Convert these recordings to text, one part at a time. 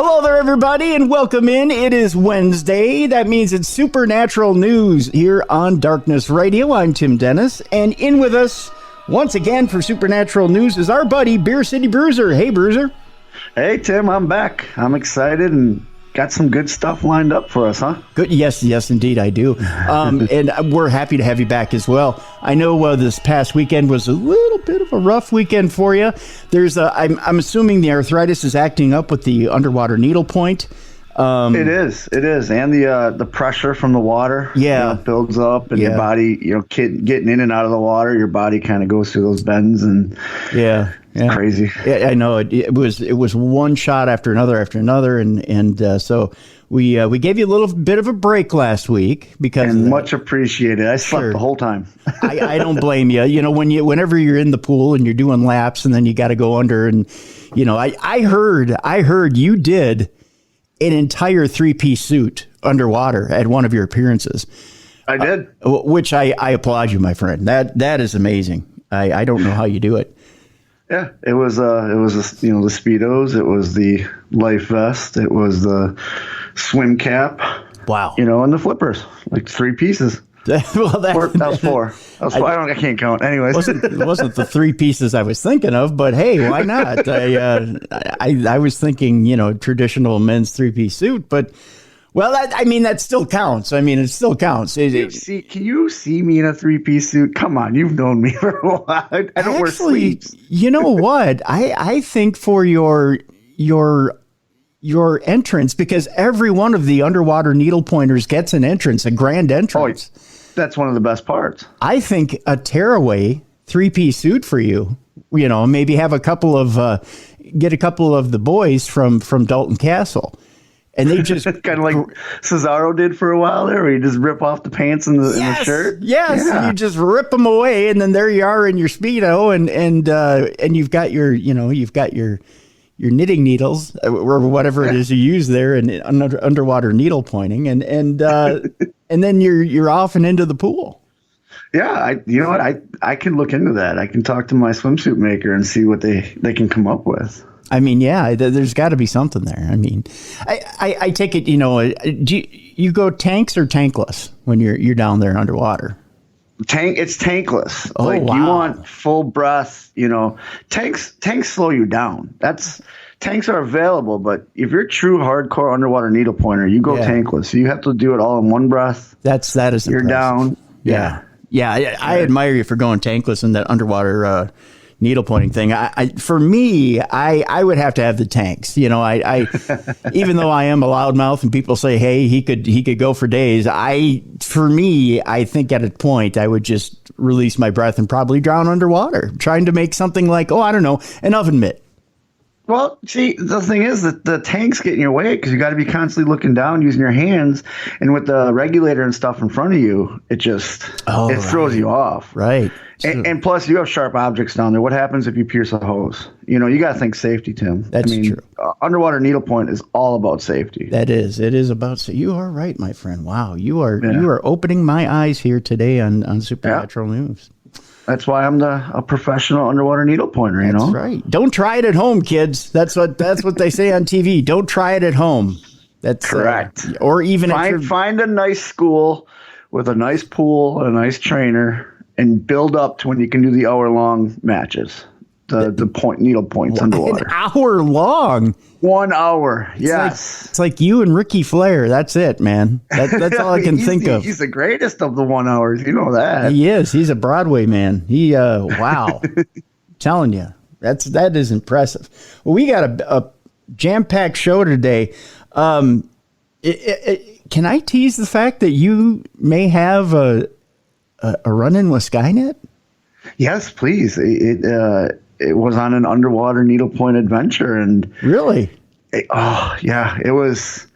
Hello there, everybody, and welcome in. It is Wednesday. That means it's Supernatural News here on Darkness Radio. I'm Tim Dennis, and in with us once again for Supernatural News is our buddy, Beer City Bruiser. Hey, Bruiser. Hey, Tim, I'm back. I'm excited and got some good stuff lined up for us, huh? Good. Yes, indeed, I do. And we're happy to have you back as well. I know this past weekend was a little bit of a rough weekend for you. I'm assuming the arthritis is acting up with the underwater needlepoint. It is, and the pressure from the water, builds up, and your body, getting in and out of the water, your body kind of goes through those bends, and it's crazy. Yeah, I know it was one shot after another, and so we gave you a little bit of a break last week because much appreciated. I slept the whole time. I don't blame you. You know, whenever you're in the pool and you're doing laps, and then you got to go under, and I heard you did an entire 3-piece suit underwater at one of your appearances. I did, which I applaud you, my friend. That is amazing. I don't know how you do it. Yeah, it was the Speedos, it was the life vest, it was the swim cap. Wow. And the flippers, like 3 pieces. That was 4. I can't count. Anyways, it wasn't the 3 pieces I was thinking of, but hey, why not? I was thinking, traditional men's 3-piece suit, but that still counts. It still counts. Can you see me in a 3-piece suit? Come on, you've known me for a while. I don't wear sleeves. You know what? I think for your entrance, because every one of the underwater needle pointers gets an entrance, a grand entrance. Oh, that's one of the best parts. I think a tearaway 3-piece suit for you. Maybe have get a couple of the boys from Dalton Castle. And they just kind of like Cesaro did for a while there, where you just rip off the pants and the shirt. Yes, yeah. You just rip them away, and then there you are in your Speedo, and you've got your knitting needles or whatever it is you use there, and underwater needle pointing, and then you're off and into the pool. Yeah, you know what? I can look into that. I can talk to my swimsuit maker and see what they can come up with. There's got to be something there. I take it, do you go tanks or tankless when you're down there underwater? It's tankless. Oh, wow. You want full breath, tanks slow you down. Tanks are available, but if you're a true hardcore underwater needle pointer, you go tankless. So you have to do it all in one breath. That is you're impressive. Down. Yeah. I admire you for going tankless in that underwater needle pointing thing. For me, I would have to have the tanks. I even though I am a loudmouth and people say, hey, he could go for days. I think at a point I would just release my breath and probably drown underwater, trying to make something like, an oven mitt. Well, see, the thing is that the tanks get in your way because you got to be constantly looking down using your hands, and with the regulator and stuff in front of you, it just throws you off. Right. And plus, you have sharp objects down there. What happens if you pierce a hose? You got to think safety, Tim. That's true. Underwater needlepoint is all about safety. That is. It is about safety. You are right, my friend. Wow, you are opening my eyes here today on Supernatural News. That's why I'm a professional underwater needle pointer. That's right. Don't try it at home, kids. That's what they say on TV. Don't try it at home. That's correct. Or even find a nice school with a nice pool and a nice trainer, and build up to when you can do the hour-long matches. The needle points underwater. An hour long. 1 hour. Yes. It's like you and Ricky Flair. That's it, man. That's all I can think of. He's the greatest of the 1 hours. You know that. He is. He's a Broadway man. Wow. Telling you, that is impressive. Well, we got a jam-packed show today. Can I tease the fact that you may have a run-in with Skynet? Yes, please. It was on an underwater needlepoint adventure, and really, it was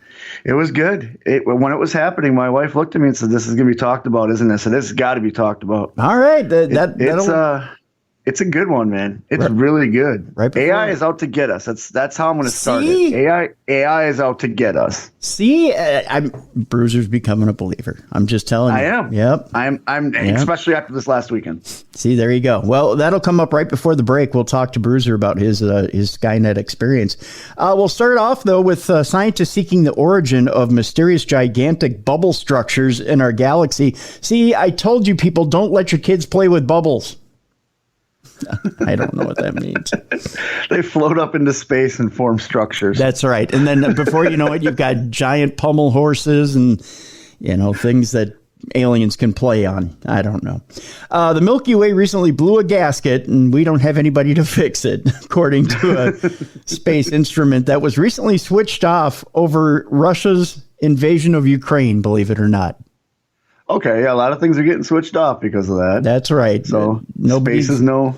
good. When it was happening, my wife looked at me and said, "This is going to be talked about, isn't it?" So this has got to be talked about. All right, It's a good one, man. It's really good. Right, AI is out to get us. That's how I'm going to start it. AI is out to get us. See, Bruiser's becoming a believer. I'm just telling you. I am. Yep. I'm especially after this last weekend. See, there you go. Well, that'll come up right before the break. We'll talk to Bruiser about his Skynet experience. We'll start off though with scientists seeking the origin of mysterious gigantic bubble structures in our galaxy. See, I told you people, don't let your kids play with bubbles. I don't know what that means. They float up into space and form structures. That's right. And then before you know it, you've got giant pommel horses and, things that aliens can play on. I don't know. The Milky Way recently blew a gasket, and we don't have anybody to fix it, according to a space instrument that was recently switched off over Russia's invasion of Ukraine, believe it or not. Okay, yeah, a lot of things are getting switched off because of that. That's right. So space is no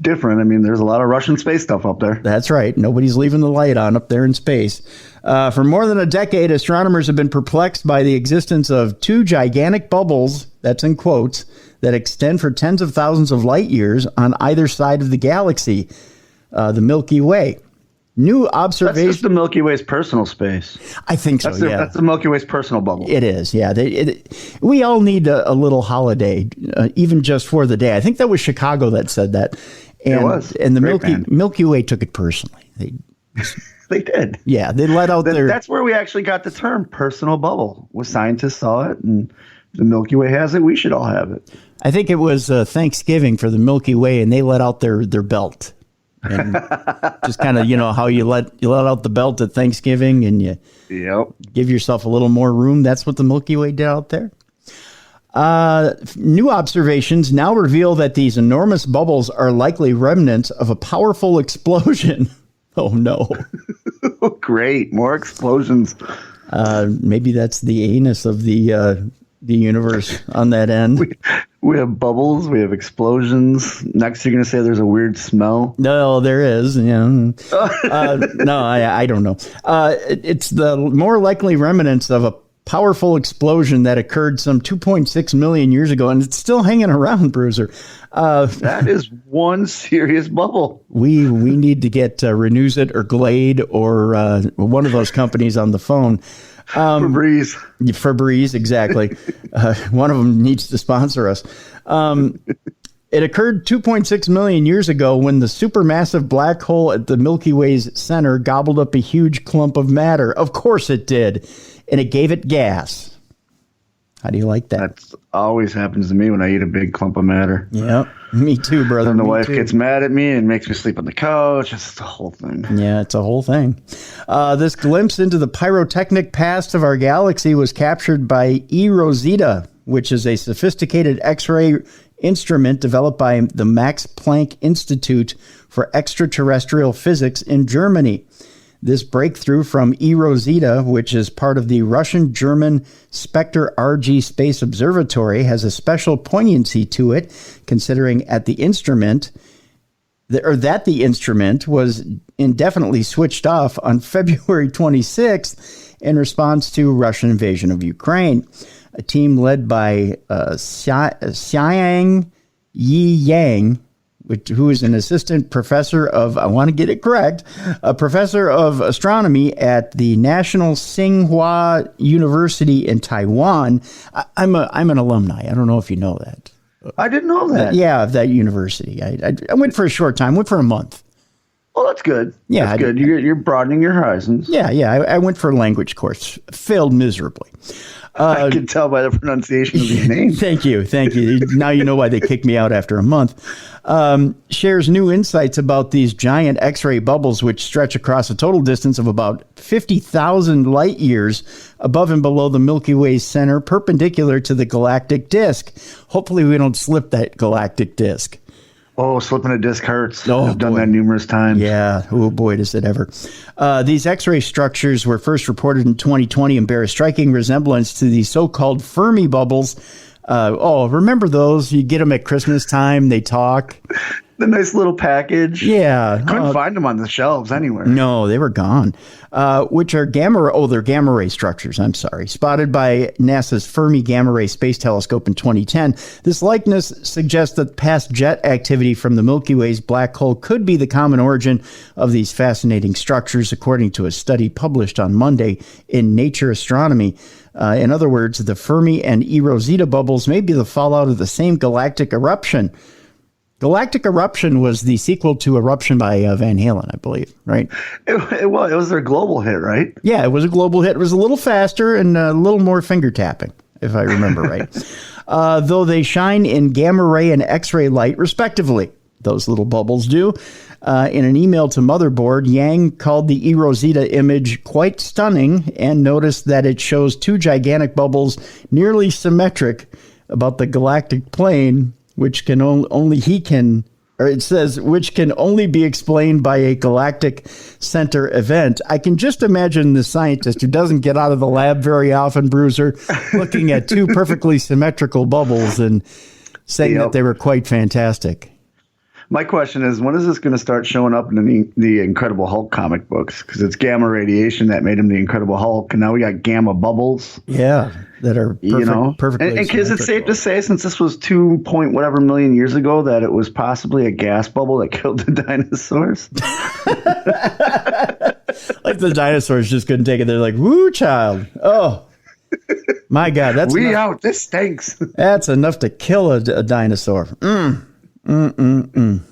different. I mean, there's a lot of Russian space stuff up there. That's right. Nobody's leaving the light on up there in space. For more than a decade, astronomers have been perplexed by the existence of two gigantic bubbles, that's in quotes, that extend for tens of thousands of light years on either side of the galaxy, the Milky Way. New observation. That's just the Milky Way's personal space. I think so, yeah. That's the Milky Way's personal bubble. It is, yeah. We all need a little holiday, even just for the day. I think that was Chicago that said that. And, it was. And the Milky Way took it personally. They did. Yeah, they let out their... That's where we actually got the term personal bubble. When scientists saw it, and the Milky Way has it, we should all have it. I think it was Thanksgiving for the Milky Way, and they let out their belt. And just kind of, how you let out the belt at Thanksgiving and you give yourself a little more room. That's what the Milky Way did out there. New observations now reveal that these enormous bubbles are likely remnants of a powerful explosion. Oh, no. Great. More explosions. Maybe that's the anus of the universe on that end. We have bubbles. We have explosions. Next, you're going to say there's a weird smell. No, there is. Yeah. No, I don't know. It's the more likely remnants of a powerful explosion that occurred some 2.6 million years ago, and it's still hanging around, Bruiser. That is one serious bubble. We need to get Renewsit or Glade or one of those companies on the phone. Febreze, exactly. One of them needs to sponsor us. It occurred 2.6 million years ago when the supermassive black hole at the Milky Way's center gobbled up a huge clump of matter. Of course it did. And it gave it gas. How do you like that? That always happens to me when I eat a big clump of matter. Yep. Me too, brother. Then the wife gets mad at me and makes me sleep on the couch. It's the whole thing. Yeah, it's a whole thing. This glimpse into the pyrotechnic past of our galaxy was captured by Rosetta, which is a sophisticated X-ray instrument developed by the Max Planck Institute for Extraterrestrial Physics in Germany. This breakthrough from Rosetta, which is part of the Russian-German Spectre RG Space Observatory, has a special poignancy to it, considering that the instrument was indefinitely switched off on February 26th in response to Russian invasion of Ukraine. A team led by Xiang Yi Yang, who is an assistant professor of, I want to get it correct, a professor of astronomy at the National Tsinghua University in Taiwan. I'm an alumni. I don't know if you know that. I didn't know that. Yeah, of that university. I went for a short time, went for a month. Well, that's good. Yeah, that's good. You're broadening your horizons. Yeah. I went for a language course. Failed miserably. I can tell by the pronunciation of these names. Thank you. Now you know why they kicked me out after a month. Shares new insights about these giant X-ray bubbles, which stretch across a total distance of about 50,000 light years above and below the Milky Way's center, perpendicular to the galactic disk. Hopefully we don't slip that galactic disk. Oh, slipping a disc hurts. I've done that numerous times. Yeah. Oh, boy, does it ever. These X-ray structures were first reported in 2020 and bear a striking resemblance to the so-called Fermi bubbles Remember those? You get them at Christmas time. They talk. The nice little package. Yeah. Couldn't find them on the shelves anywhere. No, they were gone. Which are they're gamma ray structures. I'm sorry. Spotted by NASA's Fermi Gamma Ray Space Telescope in 2010. This likeness suggests that past jet activity from the Milky Way's black hole could be the common origin of these fascinating structures, according to a study published on Monday in Nature Astronomy. In other words, the Fermi and E Rosetta bubbles may be the fallout of the same galactic eruption. Galactic Eruption was the sequel to Eruption by Van Halen, I believe, right? It was their global hit, right? Yeah, it was a global hit. It was a little faster and a little more finger tapping, if I remember right. Though they shine in gamma ray and X-ray light, respectively. Those little bubbles do. In an email to Motherboard, Yang called the E Rosetta image quite stunning and noticed that it shows two gigantic bubbles nearly symmetric about the galactic plane, which can which can only be explained by a galactic center event. I can just imagine the scientist who doesn't get out of the lab very often, Bruiser, looking at two perfectly symmetrical bubbles and saying that they were quite fantastic. My question is, when is this going to start showing up in the Incredible Hulk comic books? Because it's gamma radiation that made him the Incredible Hulk, and now we got gamma bubbles. Yeah, that are perfectly. And is it safe to say, since this was 2 point whatever million years ago, that it was possibly a gas bubble that killed the dinosaurs? Like the dinosaurs just couldn't take it. They're like, "Woo, child! Oh, my God, that's out. This stinks." That's enough to kill a dinosaur. Given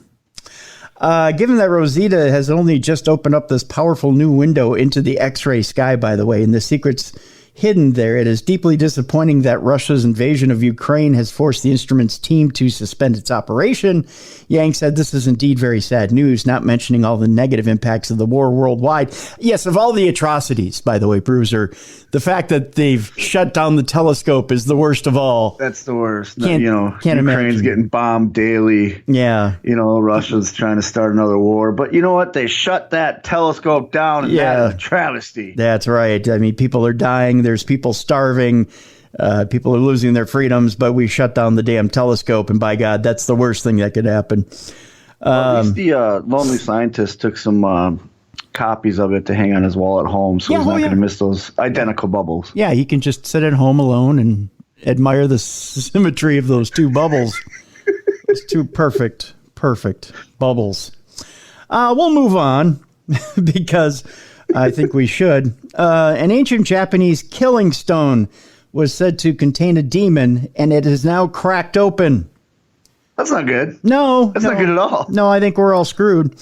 that Rosetta has only just opened up this powerful new window into the X-ray sky, by the way, and the secret's hidden there, it is deeply disappointing that Russia's invasion of Ukraine has forced the instrument's team to suspend its operation. Yang said this is indeed very sad news, not mentioning all the negative impacts of the war worldwide. Yes, of all the atrocities, by the way, Bruiser, the fact that they've shut down the telescope is the worst of all. That's the worst. Can't Ukraine's imagine. getting bombed daily. Yeah. Russia's trying to start another war. But you know what? They shut that telescope down, and that is a travesty. That's right. I mean, people are dying. There's people starving. People are losing their freedoms, but we shut down the damn telescope, and by God, that's the worst thing that could happen. At least the lonely scientist took some copies of it to hang on his wall at home, so he's not going to miss those identical bubbles. Yeah, he can just sit at home alone and admire the symmetry of those two bubbles. Those two perfect bubbles. We'll move on because I think we should. An ancient Japanese killing stone was said to contain a demon, and it is now cracked open. That's not good. No. That's not good at all. No, I think we're all screwed.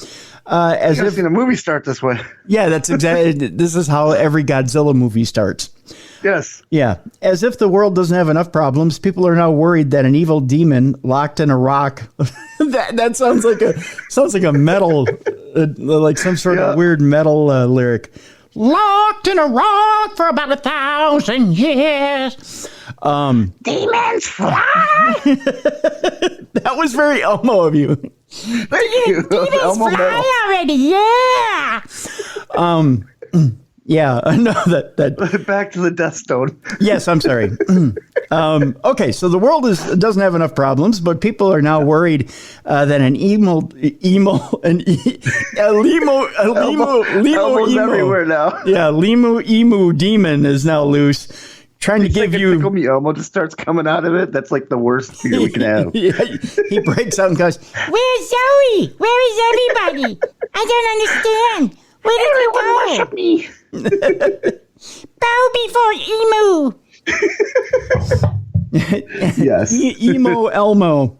As if seen a movie start this way. Yeah, that's exactly. This is how every Godzilla movie starts. Yes. Yeah. As if the world doesn't have enough problems, people are now worried that an evil demon locked in a rock. that sounds like a metal, like some sort of weird metal lyric. Locked in a rock for about 1,000 years. Demons fly. That was very Elmo of you. Thank you. Demons Elmo fly Metal. already, yeah. Yeah, no, that. Back to the Death Stone. Yes, I'm sorry. Okay, so the world doesn't have enough problems, but people are now worried that an Elmo's everywhere now. Yeah, emu demon is now loose, trying to give you. Tickle Me Elmo just starts coming out of it. That's like the worst fear we can have. Yeah, he breaks out and goes, Where's Zoe? Where is everybody? I don't understand. Where did you go? Worship me. Bow before emu. Yes. Emo Elmo.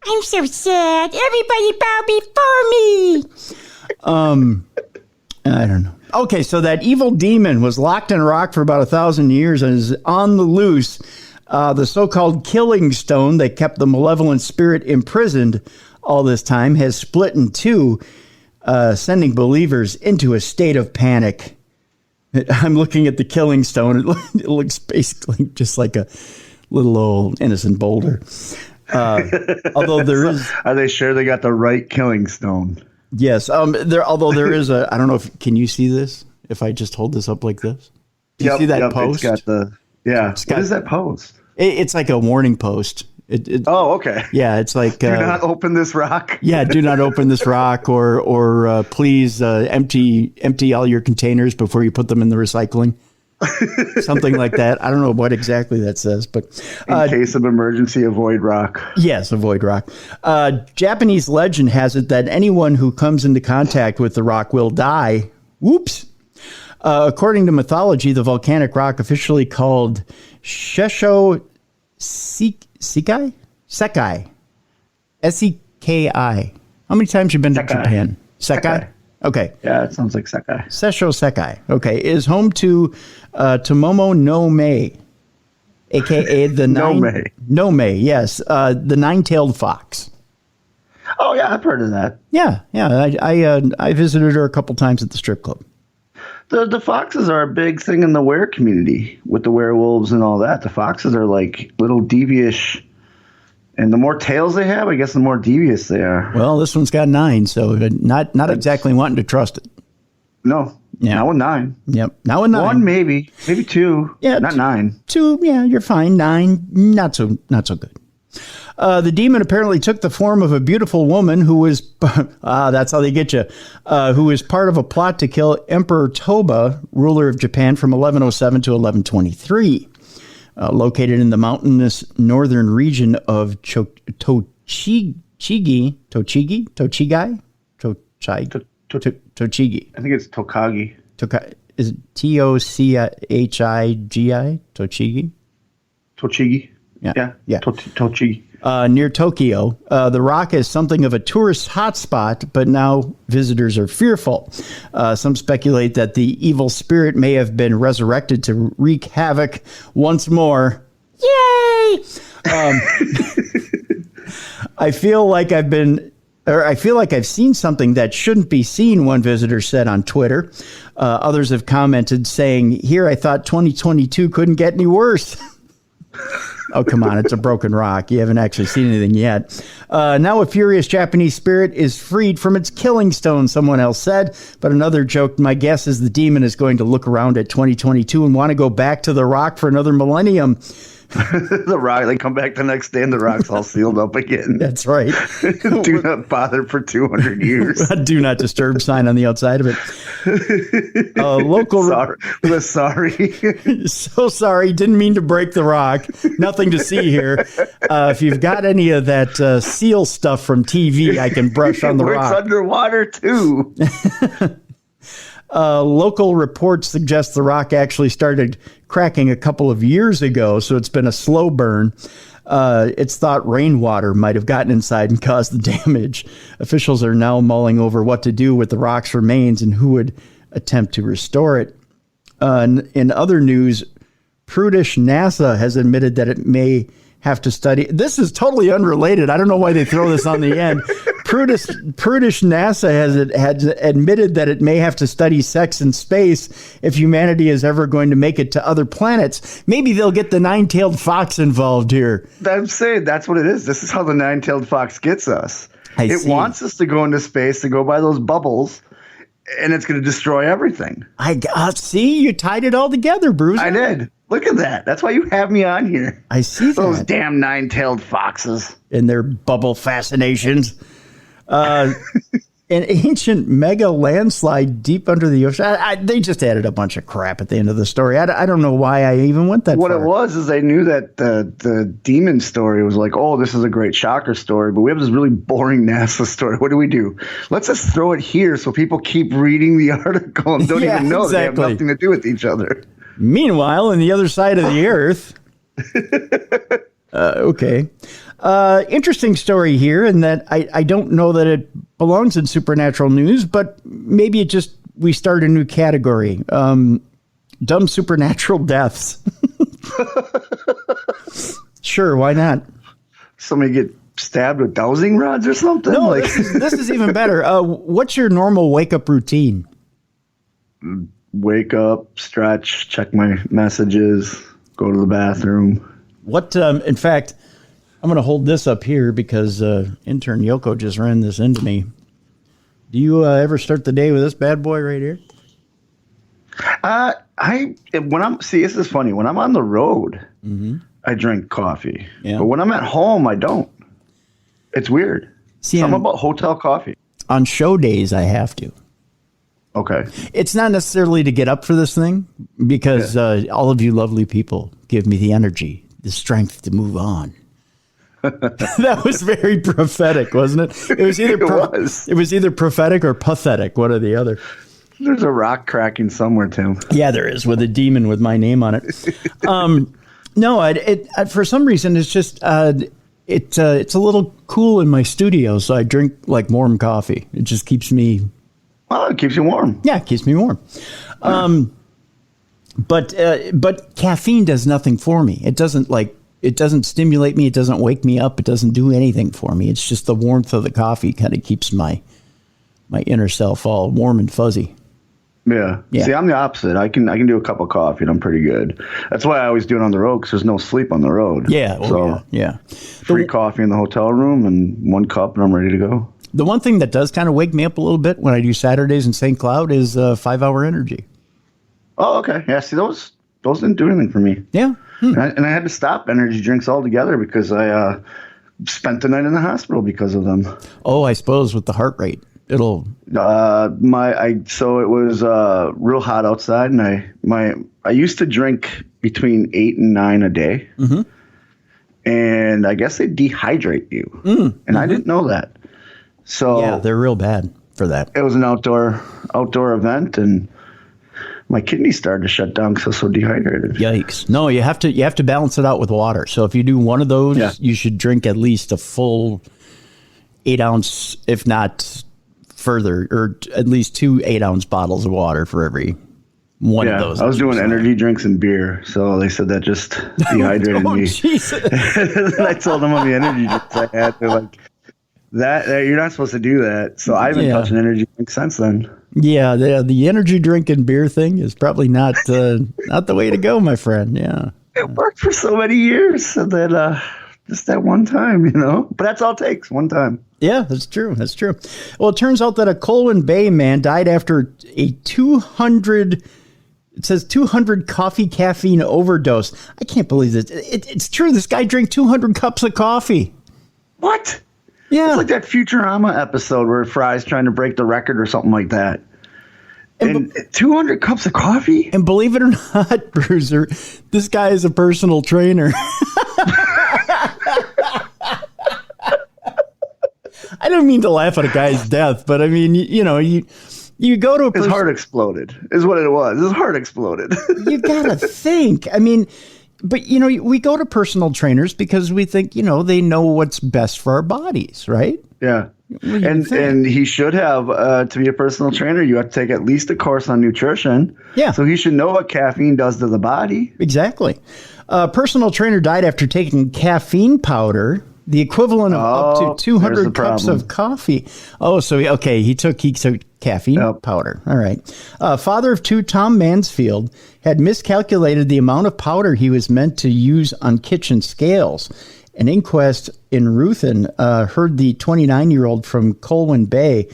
I'm so sad. Everybody bow before me. I don't know. Okay, so that evil demon was locked in a rock for about 1,000 years and is on the loose. The so-called killing stone that kept the malevolent spirit imprisoned all this time has split in two, sending believers into a state of panic. I'm looking at the killing stone. It looks basically just like a little old innocent boulder. Although there is... Are they sure they got the right killing stone? Yes. Although there is a... I don't know if... Can you see this? If I just hold this up like this? Do you see that post? It's got the... Yeah. What is that post? It's like a warning post. Oh, okay. Yeah, it's like do not open this rock. Yeah, do not open this rock, or please empty all your containers before you put them in the recycling. Something like that. I don't know what exactly that says, but in case of emergency, avoid rock. Yes, avoid rock. Japanese legend has it that anyone who comes into contact with the rock will die. Whoops. According to mythology, the volcanic rock, officially called Sekai? Sekai? S-E-K-I. How many times have you been to Japan? Sekai? Okay. Yeah, it sounds like Sekai. Sekai. Okay. Is home to Tomomo no Mei, a.k.a. the No Mei, yes. The nine-tailed fox. Oh, yeah, I've heard of that. Yeah. I visited her a couple times at the strip club. The foxes are a big thing in the were community with the werewolves and all that. The foxes are like little devious, and the more tails they have, I guess the more devious they are. Well, this one's got 9, so not exactly wanting to trust it. No, now with 9. Yep, now with 9. 1 maybe 2. Yeah, not 9. 2. Yeah, you're fine. 9, not so good. The demon apparently took the form of a beautiful woman who was, that's how they get you, who was part of a plot to kill Emperor Toba, ruler of Japan from 1107 to 1123. Located in the mountainous northern region of Tochigi. I think it's Tokagi. Is it Tochigi? Tochigi? Tochigi. Yeah. Tochigi. Near Tokyo. The rock is something of a tourist hotspot, but now visitors are fearful. Some speculate that the evil spirit may have been resurrected to wreak havoc once more. Yay! I feel like I've seen something that shouldn't be seen, one visitor said on Twitter. Others have commented saying, here, I thought 2022 couldn't get any worse. Oh, come on. It's a broken rock. You haven't actually seen anything yet. Now a furious Japanese spirit is freed from its killing stone, someone else said. But another joked, my guess is the demon is going to look around at 2022 and want to go back to the rock for another millennium. The rock, they come back the next day and the rock's all sealed up again. That's right. Do not bother for 200 years. Do not disturb sign on the outside of it. Local. Sorry. So sorry. Didn't mean to break the rock. Nothing to see here. If you've got any of that seal stuff from TV, I can brush on the rock. It's underwater too. Local reports suggest the rock actually started cracking a couple of years ago, so it's been a slow burn. It's thought rainwater might have gotten inside and caused the damage. Officials are now mulling over what to do with the rock's remains and who would attempt to restore it. In other news, prudish NASA has admitted that it may have to study. This is totally unrelated. I don't know why they throw this on the end. Prudish NASA has admitted that it may have to study sex in space if humanity is ever going to make it to other planets. Maybe they'll get the nine-tailed fox involved here. I'm saying that's what it is. This is how the nine-tailed fox gets us. It wants us to go into space, to go by those bubbles, and it's going to destroy everything. See, you tied it all together, Bruiser. I did. Look at that. That's why you have me on here. I see those damn nine-tailed foxes. And their bubble fascinations. An ancient mega landslide deep under the ocean. They just added a bunch of crap at the end of the story. I don't know why I even went that far. What it was is they knew that the demon story was like, oh, this is a great shocker story, but we have this really boring NASA story. What do? Let's just throw it here so people keep reading the article and don't even know they have nothing to do with each other. Meanwhile, on the other side of the earth. Okay. Interesting story here in that I don't know that it belongs in supernatural news, but maybe we start a new category. Dumb supernatural deaths. Sure, why not? Somebody get stabbed with dowsing rods or something? No, this is even better. What's your normal wake-up routine? Wake up, stretch, check my messages, go to the bathroom. What, in fact, I'm going to hold this up here because intern Yoko just ran this into me. Do you ever start the day with this bad boy right here? I This is funny. When I'm on the road, I drink coffee. Yeah. But when I'm at home, I don't. It's weird. Something about hotel coffee. On show days, I have to. Okay. It's not necessarily to get up for this thing, because all of you lovely people give me the energy, the strength to move on. That was very prophetic, wasn't it? It was either prophetic or pathetic, one or the other. There's a rock cracking somewhere, Tim. Yeah, there is, with a demon with my name on it. No, for some reason it's just it's a little cool in my studio, so I drink like warm coffee. It just keeps me. Well, it keeps you warm. Yeah, it keeps me warm. But caffeine does nothing for me. It doesn't stimulate me. It doesn't wake me up. It doesn't do anything for me. It's just the warmth of the coffee kind of keeps my inner self all warm and fuzzy. Yeah. See, I'm the opposite. I can do a cup of coffee and I'm pretty good. That's why I always do it on the road, because there's no sleep on the road. Yeah. Yeah. Free coffee in the hotel room and 1 cup and I'm ready to go. The one thing that does kind of wake me up a little bit when I do Saturdays in St. Cloud is 5 Hour Energy. Oh, okay. Yeah. See, those didn't do anything for me. Yeah. And I had to stop energy drinks altogether because I spent the night in the hospital because of them. Oh, I suppose with the heart rate, it'll. So it was real hot outside, and I used to drink between 8 and 9 a day, and I guess they dehydrate you, and I didn't know that. So yeah, they're real bad for that. It was an outdoor event, and my kidneys started to shut down because I was so dehydrated. Yikes! No, you have to balance it out with water. So if you do one of those, you should drink at least a full 8-ounce, if not further, or at least 2 8-ounce bottles of water for every one of those. I was doing energy drinks and beer, so they said that just dehydrated me. And I told them on the energy drinks I had, they're like, that you're not supposed to do that. So I haven't touched an energy drink since then. Yeah, the energy drink and beer thing is probably not the way to go, my friend. Yeah, it worked for so many years, and then just that one time, But that's all it takes, one time. Yeah, that's true. That's true. Well, it turns out that a Colwyn Bay man died after a 200 coffee caffeine overdose. I can't believe this. It's true. This guy drank 200 cups of coffee. What? Yeah. It's like that Futurama episode where Fry's trying to break the record or something like that. And 200 cups of coffee? And believe it or not, Bruiser, this guy is a personal trainer. I don't mean to laugh at a guy's death, but I mean, you go to a person. His heart exploded, is what it was. His heart exploded. You gotta think. I mean, but we go to personal trainers because we think, they know what's best for our bodies, right? Yeah. And he should have, to be a personal trainer, you have to take at least a course on nutrition. Yeah. So he should know what caffeine does to the body. Exactly. A personal trainer died after taking caffeine powder, the equivalent of up to 200 cups of coffee. Oh, so he took caffeine powder. All right. Father of 2, Tom Mansfield, had miscalculated the amount of powder he was meant to use on kitchen scales. An inquest in Ruthin heard the 29-year-old from Colwyn Bay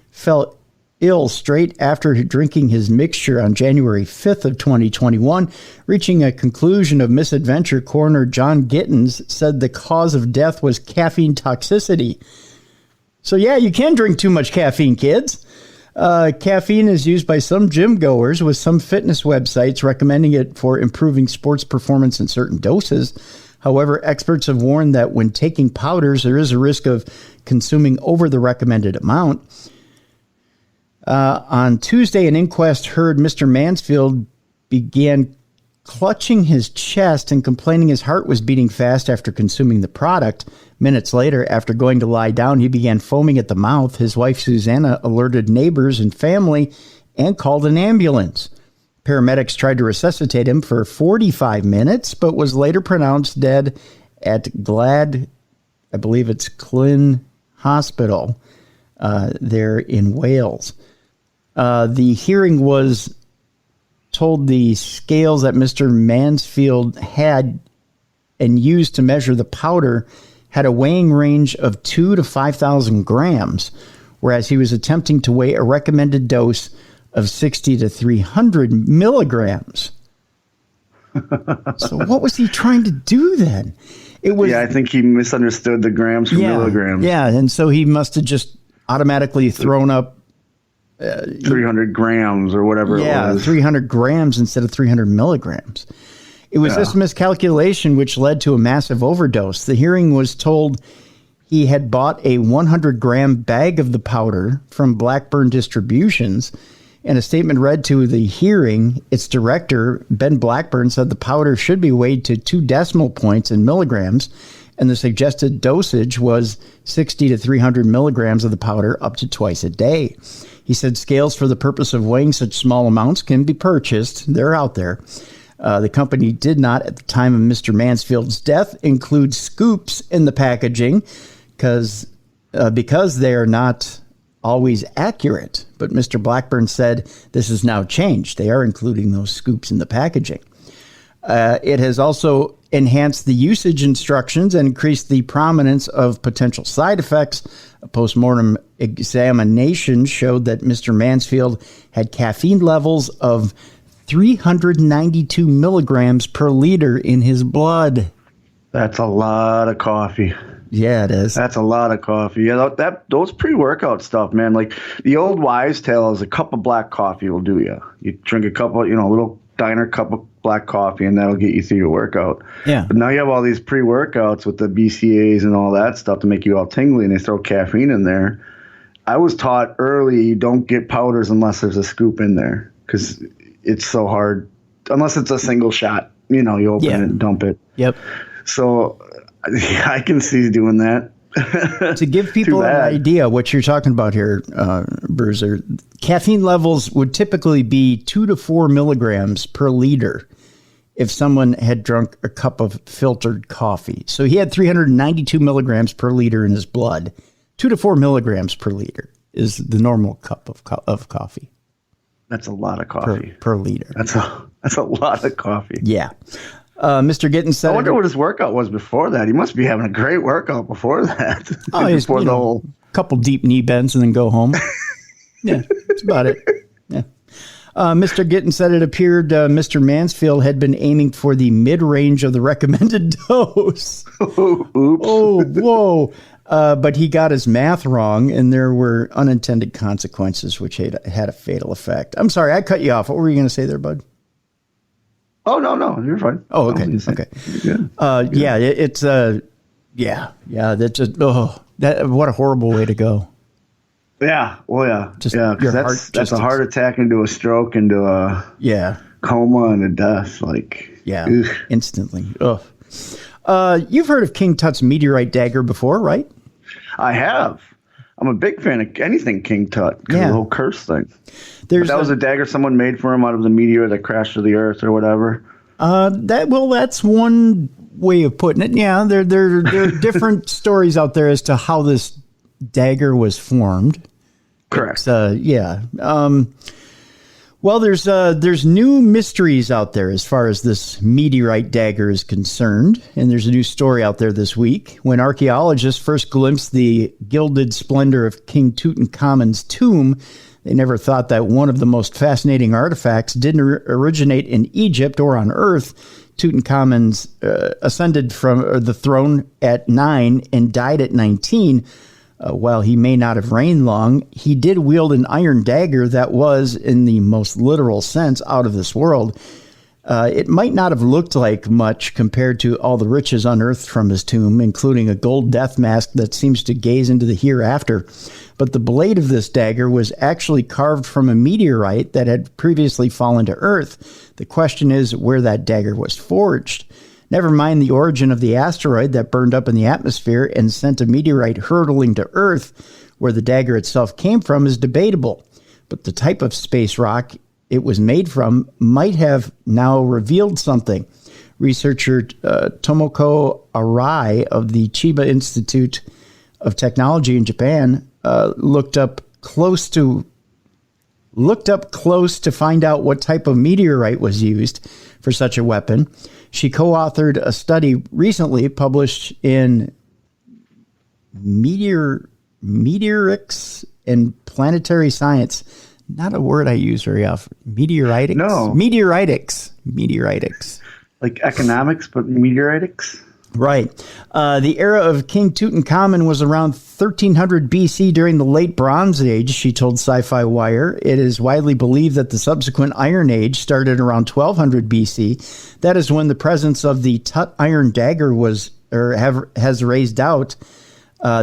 fell ill straight after drinking his mixture on January 5th of 2021. Reaching a conclusion of misadventure, coroner John Gittins said the cause of death was caffeine toxicity. So yeah, you can drink too much caffeine, kids. Caffeine is used by some gym goers, with some fitness websites recommending it for improving sports performance in certain doses. However, experts have warned that when taking powders, there is a risk of consuming over the recommended amount. On Tuesday, an inquest heard Mr. Mansfield began clutching his chest and complaining his heart was beating fast after consuming the product. Minutes later, after going to lie down, he began foaming at the mouth. His wife, Susanna, alerted neighbors and family and called an ambulance. Paramedics tried to resuscitate him for 45 minutes, but was later pronounced dead at Glyn Hospital there in Wales. The hearing was told the scales that Mr. Mansfield had and used to measure the powder had a weighing range of 2,000 to 5,000 grams, whereas he was attempting to weigh a recommended dose of 60 to 300 milligrams. So what was he trying to do then? It was, I think he misunderstood the grams from milligrams. Yeah, and so he must have just automatically thrown up 300 grams or whatever it was. 300 grams instead of 300 milligrams. It was this miscalculation which led to a massive overdose. The hearing was told he had bought a 100-gram bag of the powder from Blackburn Distributions, and a statement read to the hearing. Its director, Ben Blackburn, said the powder should be weighed to 2 decimal points in milligrams, and the suggested dosage was 60 to 300 milligrams of the powder up to twice a day. He said scales for the purpose of weighing such small amounts can be purchased. They're out there. The company did not, at the time of Mr. Mansfield's death, include scoops in the packaging because they are not always accurate. But Mr. Blackburn said this has now changed. They are including those scoops in the packaging. It has also enhanced the usage instructions and increased the prominence of potential side effects. A postmortem examination showed that Mr. Mansfield had caffeine levels of 392 milligrams per liter in his blood. That's a lot of coffee. Yeah, it is. That's a lot of coffee. Yeah, those pre-workout stuff, man. Like the old wives' tale is a cup of black coffee will do you. You drink a cup of, a little diner cup of black coffee, and that'll get you through your workout. Yeah. But now you have all these pre-workouts with the BCAAs and all that stuff to make you all tingly, and they throw caffeine in there. I was taught early you don't get powders unless there's a scoop in there because it's so hard. Unless it's a single shot, you open it and dump it. Yep. So I can see doing that. To give people an idea what you're talking about here, Bruiser, caffeine levels would typically be 2 to 4 milligrams per liter if someone had drunk a cup of filtered coffee. So he had 392 milligrams per liter in his blood. 2 to 4 milligrams per liter is the normal cup of coffee. That's a lot of coffee per liter. That's a lot of coffee. Yeah. Mr. Gittins said, I wonder what his workout was before that. He must be having a great workout before that. Oh, he's before the whole couple deep knee bends and then go home. Yeah, that's about it. Yeah. Mr. Gittins said it appeared Mr. Mansfield had been aiming for the mid-range of the recommended dose. Oops. Oh, whoa. But he got his math wrong, and there were unintended consequences, which had a fatal effect. I'm sorry, I cut you off. What were you going to say there, bud? Oh, no, you're fine. Oh, okay. Okay. Yeah, it's that's just, what a horrible way to go. Yeah. Well, yeah. Just because that's a heart attack into a stroke, into a coma and a death. Instantly. Ugh. You've heard of King Tut's meteorite dagger before, right? I have. I'm a big fan of anything King Tut, because of the whole curse thing. That was a dagger someone made for him out of the meteor that crashed to the earth or whatever. That's one way of putting it. Yeah, there are different stories out there as to how this dagger was formed. Correct. Well, there's new mysteries out there as far as this meteorite dagger is concerned, and there's a new story out there this week. When archaeologists first glimpsed the gilded splendor of King Tutankhamun's tomb, they never thought that one of the most fascinating artifacts didn't originate in Egypt or on Earth. Tutankhamun's ascended from the throne at 9 and died at 19. While he may not have reigned long, he did wield an iron dagger that was, in the most literal sense, out of this world. It might not have looked like much compared to all the riches unearthed from his tomb, including a gold death mask that seems to gaze into the hereafter. But the blade of this dagger was actually carved from a meteorite that had previously fallen to Earth. The question is where that dagger was forged. Never mind the origin of the asteroid that burned up in the atmosphere and sent a meteorite hurtling to Earth, where the dagger itself came from, is debatable. But the type of space rock it was made from might have now revealed something. Researcher Tomoko Arai of the Chiba Institute of Technology in Japan looked up close to find out what type of meteorite was used for such a weapon. She co-authored a study recently published in Meteorics and Planetary Science. not a word I use very often. Meteoritics? No. Meteoritics. Like economics, but meteoritics? Right. The era of King Tutankhamun was around 1300 BC during the late Bronze Age, she told Sci-Fi Wire. It is widely believed that the subsequent Iron Age started around 1200 BC. That is when the presence of the Tut iron dagger has raised doubt.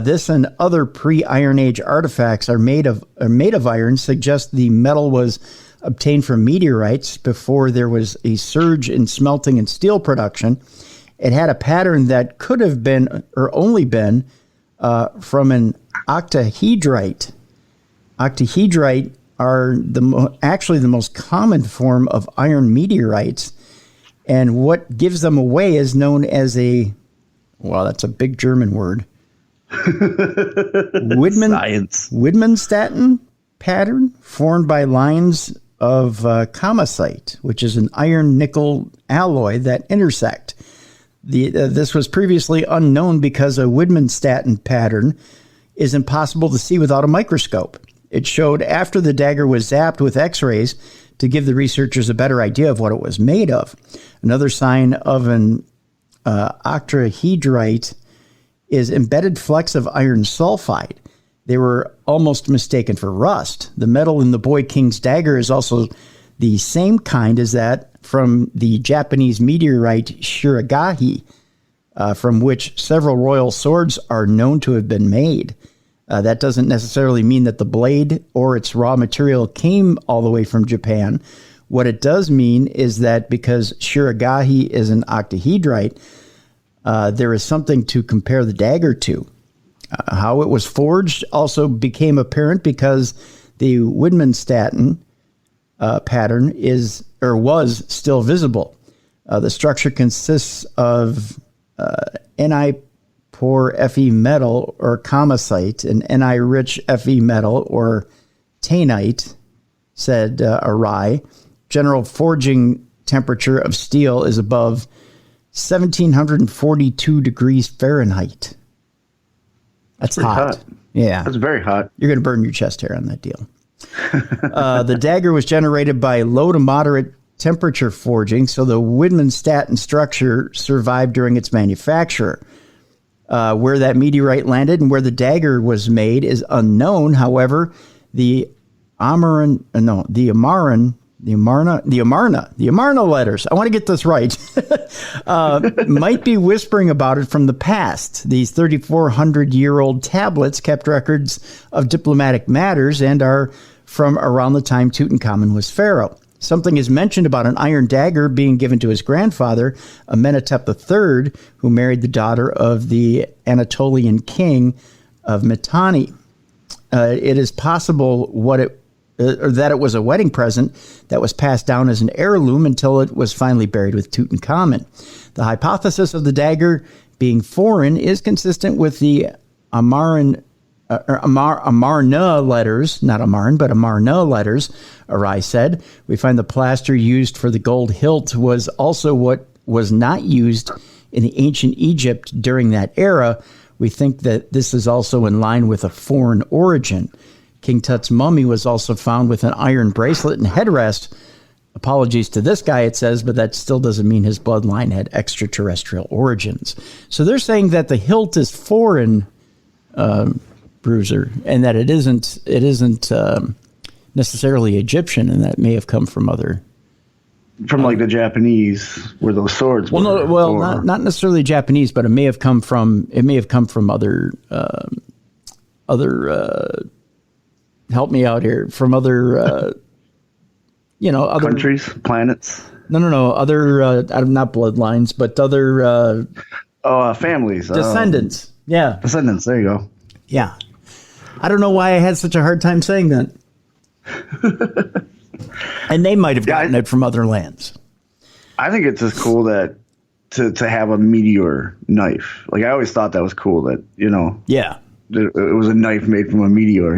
This and other pre-Iron Age artifacts are made of iron, suggest the metal was obtained from meteorites before there was a surge in smelting and steel production. It had a pattern that could have been or only been from an octahedrite. Octahedrite are actually the most common form of iron meteorites, and what gives them away is known as that's a big German word. Widmanstätten pattern formed by lines of kamacite, which is an iron-nickel alloy that intersect. This was previously unknown because a Widmanstätten pattern is impossible to see without a microscope. It showed after the dagger was zapped with X-rays to give the researchers a better idea of what it was made of. Another sign of an octahedrite is embedded flecks of iron sulfide. They were almost mistaken for rust. The metal in the Boy King's dagger is also the same kind as that from the Japanese meteorite Shiragahi, from which several royal swords are known to have been made. That doesn't necessarily mean that the blade or its raw material came all the way from Japan. What it does mean is that because Shiragahi is an octahedrite, there is something to compare the dagger to. How it was forged also became apparent because the Widmanstätten pattern was still visible. The structure consists of Ni-poor Fe metal or kamacite and Ni-rich Fe metal or taenite, said Arai. General forging temperature of steel is above 1742 degrees Fahrenheit. That's hot. Yeah. That's very hot. You're going to burn your chest hair on that deal. The dagger was generated by low to moderate temperature forging, so the Widmanstätten structure survived during its manufacture. Where that meteorite landed and where the dagger was made is unknown. However, the Amarna letters, I want to get this right, might be whispering about it from the past. These 3,400-year-old tablets kept records of diplomatic matters and are from around the time Tutankhamun was pharaoh. Something is mentioned about an iron dagger being given to his grandfather, Amenhotep III, who married the daughter of the Anatolian king of Mitanni. It is possible that it was a wedding present that was passed down as an heirloom until it was finally buried with Tutankhamun. The hypothesis of the dagger being foreign is consistent with the Amarna letters, not Amarn, but Amarna letters, Arai said. We find the plaster used for the gold hilt was also what was not used in the ancient Egypt during that era. We think that this is also in line with a foreign origin. King Tut's mummy was also found with an iron bracelet and headrest. Apologies to this guy, it says, but that still doesn't mean his bloodline had extraterrestrial origins. So they're saying that the hilt is foreign, Bruiser, and that it isn't necessarily Egyptian, and that it may have come from other. From like the Japanese, where those swords were. Not necessarily Japanese, but it may have come from other help me out here, from other other countries, planets. No, other not bloodlines, but other families, descendants. Yeah, descendants. There you go. Yeah, I don't know why I had such a hard time saying that. And they might have gotten it from other lands. I think it's just cool that to have a meteor knife. Like, I always thought that was cool that, Yeah. It was a knife made from a meteor,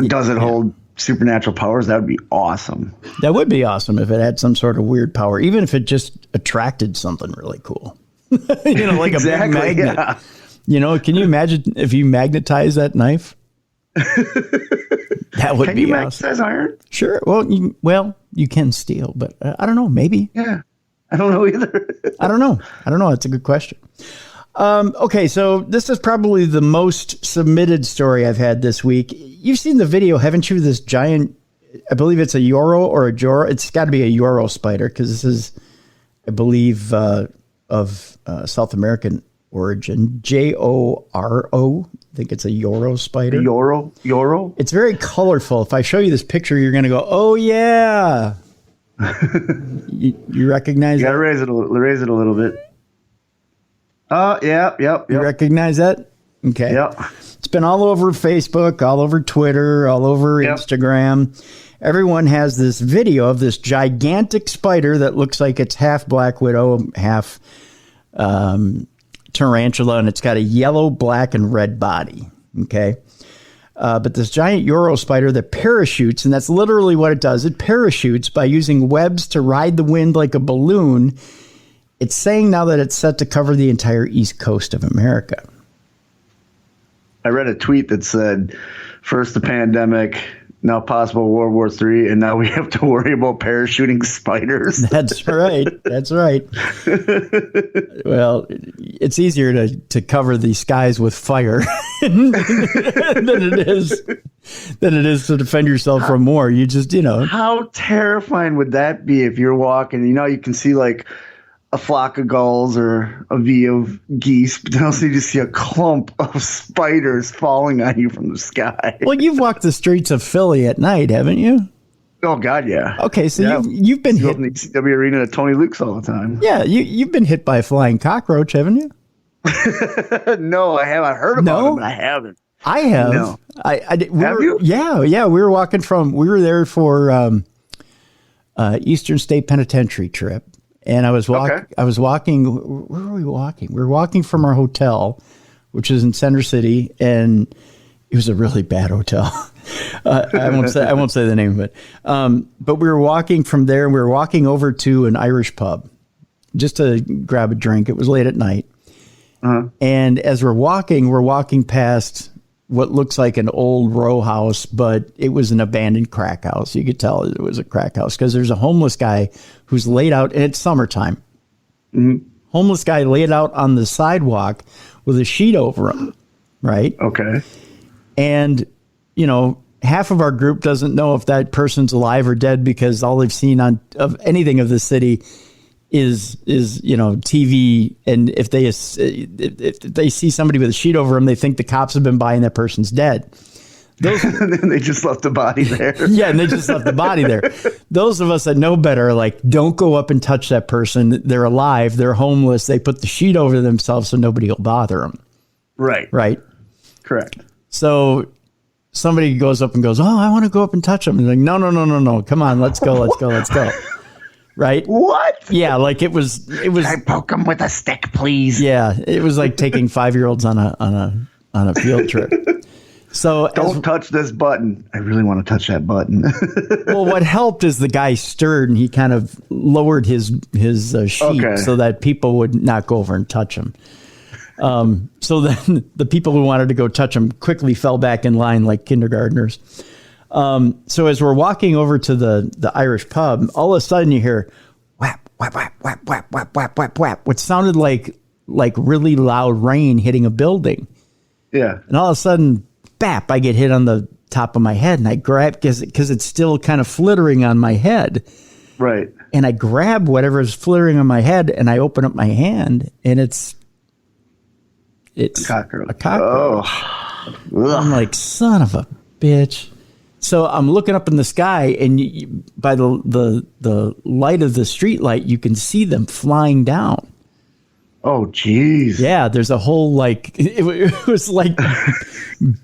Does it hold supernatural powers? That would be awesome. That would be awesome if it had some sort of weird power, even if it just attracted something really cool. Like exactly, a big magnet. Yeah. Can you imagine if you magnetize that knife? That would be awesome. Can you iron? Sure. Well, you can steal, but I don't know. Maybe. Yeah. I don't know either. I don't know. That's a good question. Okay, so this is probably the most submitted story I've had this week. You've seen the video, haven't you? This giant, I believe it's a Yoro or a Joro. It's got to be a Yoro spider because this is, I believe, of South American origin. Joro. I think it's a Yoro spider. Yoro. It's very colorful. If I show you this picture, you're going to go, "Oh yeah." you recognize? You got to raise it a little bit. Oh yeah, yep. You recognize that? Okay. Yep. It's been all over Facebook, all over Twitter, all over Instagram. Everyone has this video of this gigantic spider that looks like it's half black widow, half tarantula, and it's got a yellow, black, and red body. Okay. But this giant Euro spider that parachutes, and that's literally what it does. It parachutes by using webs to ride the wind like a balloon. It's saying now that it's set to cover the entire east coast of America. I read a tweet that said, first the pandemic, now possible World War III, and now we have to worry about parachuting spiders. That's right. That's right. Well, it's easier to cover the skies with fire than it is to defend yourself from war. You just, How terrifying would that be if you're walking, you can see like a flock of gulls or a V of geese, but then also you just see a clump of spiders falling on you from the sky. Well, you've walked the streets of Philly at night, haven't you? Oh God, yeah. Okay, so you've been hit in the ECW arena at Tony Luke's all the time. Yeah, you've been hit by a flying cockroach, haven't you? No, I haven't. I heard about them, but I haven't. I have. No. Have you? Yeah. We were there for Eastern State Penitentiary trip. And I was walking. Where were we walking? We were walking from our hotel, which is in Center City, and it was a really bad hotel. I won't say the name of it. But we were walking from there, and we were walking over to an Irish pub just to grab a drink. It was late at night, and as we're walking past what looks like an old row house, but it was an abandoned crack house. You could tell it was a crack house because there's a homeless guy who's laid out, and it's summertime. Mm-hmm. Homeless guy laid out on the sidewalk with a sheet over him, right? Okay. And, half of our group doesn't know if that person's alive or dead because all they've seen of anything of the city is TV, and if they see somebody with a sheet over them, they think the cops have been by and that person's dead. And then they just left the body there. Yeah, and they just left the body there. Those of us that know better are like, don't go up and touch that person. They're alive. They're homeless. They put the sheet over themselves so nobody will bother them. Right. Correct. So somebody goes up and goes, "Oh, I want to go up and touch them." And like, no. Come on, let's go. Right? What? Yeah, like it was. Can I poke him with a stick, please? Yeah, it was like taking 5-year-olds on a field trip. So don't touch this button. I really want to touch that button. Well, what helped is the guy stirred and he kind of lowered his sheet so that people would not go over and touch him. So then the people who wanted to go touch him quickly fell back in line like kindergartners. So as we're walking over to the Irish pub, all of a sudden you hear whap, whap, whap, whap, whap, whap, whap, whap, whap, what sounded like really loud rain hitting a building. Yeah. And all of a sudden, bap, I get hit on the top of my head, and I grab, because it's still kind of flittering on my head. Right. And I grab whatever is flittering on my head, and I open up my hand, and it's a cockroach. Oh. I'm like, son of a bitch. So I'm looking up in the sky, and by the light of the street light, you can see them flying down. Oh, geez. Yeah, there's a whole, it was like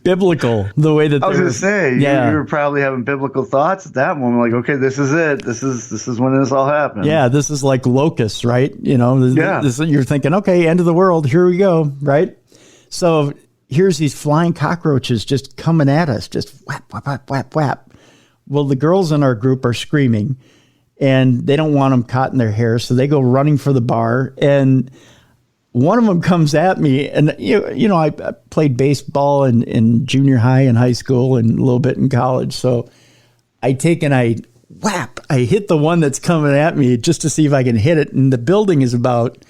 biblical, the way that I was going to say, you were probably having biblical thoughts at that moment. Like, okay, this is it. This is when this all happened. Yeah, this is like locusts, right? You're thinking, okay, end of the world. Here we go, right? So here's these flying cockroaches just coming at us, just whap, whap, whap, whap, whap. Well, the girls in our group are screaming, and they don't want them caught in their hair, so they go running for the bar. And one of them comes at me, and you know, I played baseball in junior high and high school and a little bit in college. So I hit the one that's coming at me just to see if I can hit it. And the building is about,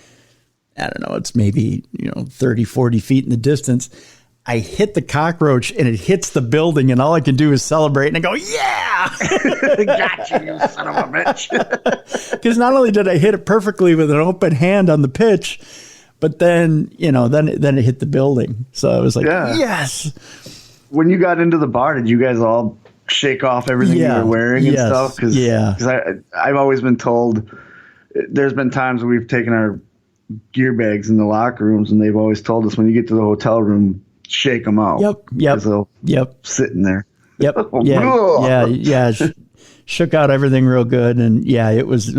I don't know, it's maybe, 30, 40 feet in the distance. I hit the cockroach and it hits the building, and all I can do is celebrate and I go, yeah! Got you son of a bitch. Because not only did I hit it perfectly with an open hand on the pitch, but then, then it hit the building. So I was like, yes! When you got into the bar, did you guys all shake off everything you were wearing and stuff? Because I've always been told, there's been times when we've taken our gear bags in the locker rooms, and they've always told us when you get to the hotel room, shake them out. Yep. Sitting there. Yep. Yeah. Shook out everything real good, and it was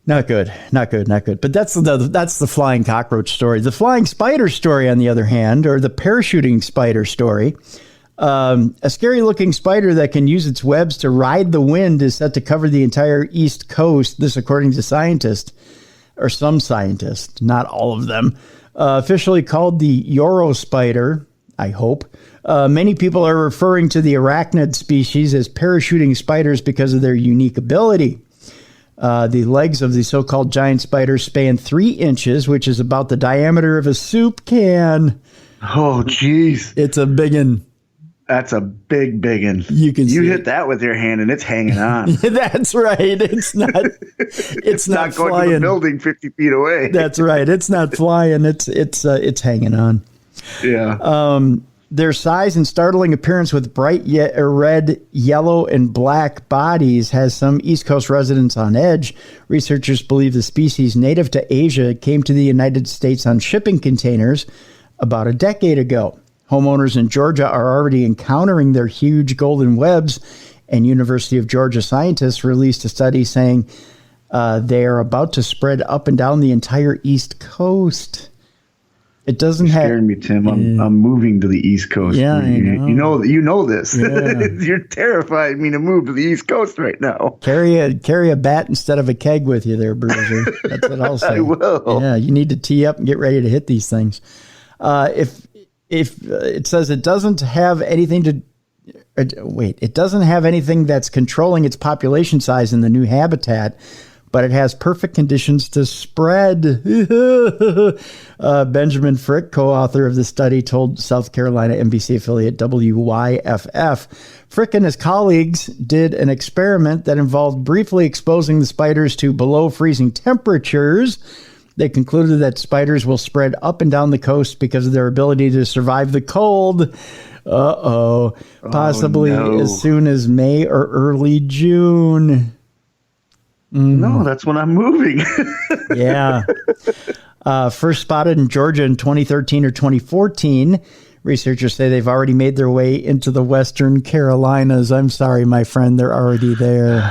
not good. But that's the flying cockroach story. The flying spider story, on the other hand, or the parachuting spider story. A scary looking spider that can use its webs to ride the wind is set to cover the entire East Coast. This, according to scientists, or some scientists, not all of them. Officially called the Euro spider, I hope. Many people are referring to the arachnid species as parachuting spiders because of their unique ability. The legs of the so-called giant spider span 3 inches, which is about the diameter of a soup can. Oh, jeez. It's a biggin. That's a big one. You hit that with your hand and it's hanging on. That's right. It's not going flying. to the building 50 feet away. That's right. It's not flying. It's hanging on. Yeah. Their size and startling appearance with bright red, yellow, and black bodies has some East Coast residents on edge. Researchers believe the species, native to Asia, came to the United States on shipping containers about a decade ago. Homeowners in Georgia are already encountering their huge golden webs, and University of Georgia scientists released a study saying they are about to spread up and down the entire East Coast. It doesn't have... You're scaring me, Tim. I'm moving to the East Coast. Yeah, I know. You know this. Yeah. You're terrifying me to move to the East Coast right now. Carry a bat instead of a keg with you there, Bruiser. That's what I'll say. I will. Yeah, you need to tee up and get ready to hit these things. If it says it doesn't have anything that's controlling its population size in the new habitat, but it has perfect conditions to spread. Benjamin Frick, co-author of the study, told South Carolina NBC affiliate WYFF. Frick and his colleagues did an experiment that involved briefly exposing the spiders to below freezing temperatures. They concluded that spiders will spread up and down the coast because of their ability to survive the cold. Possibly as soon as May or early June. No, that's when I'm moving. Yeah. First spotted in Georgia in 2013 or 2014. Researchers say they've already made their way into the Western Carolinas. I'm sorry, my friend. They're already there.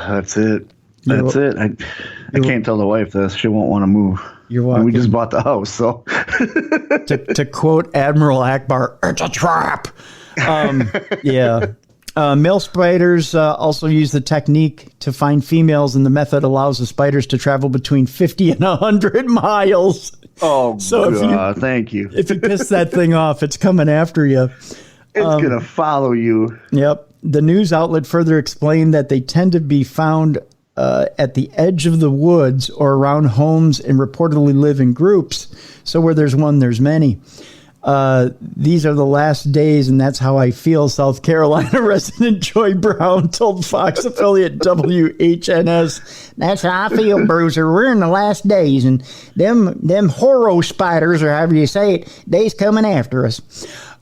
That's it. I can't tell the wife this. She won't want to move. You're welcome. We just bought the house, so. to quote Admiral Akbar, it's a trap. Yeah. Male spiders also use the technique to find females, and the method allows the spiders to travel between 50 and 100 miles. Oh, so thank you. If you piss that thing off, it's coming after you. It's going to follow you. Yep. The news outlet further explained that they tend to be found at the edge of the woods or around homes and reportedly live in groups. So where there's one, there's many. These are the last days, and that's how I feel, South Carolina resident Joy Brown told Fox affiliate WHNS. That's how I feel, Bruiser. We're in the last days, and them horror spiders, or however you say it, they's coming after us.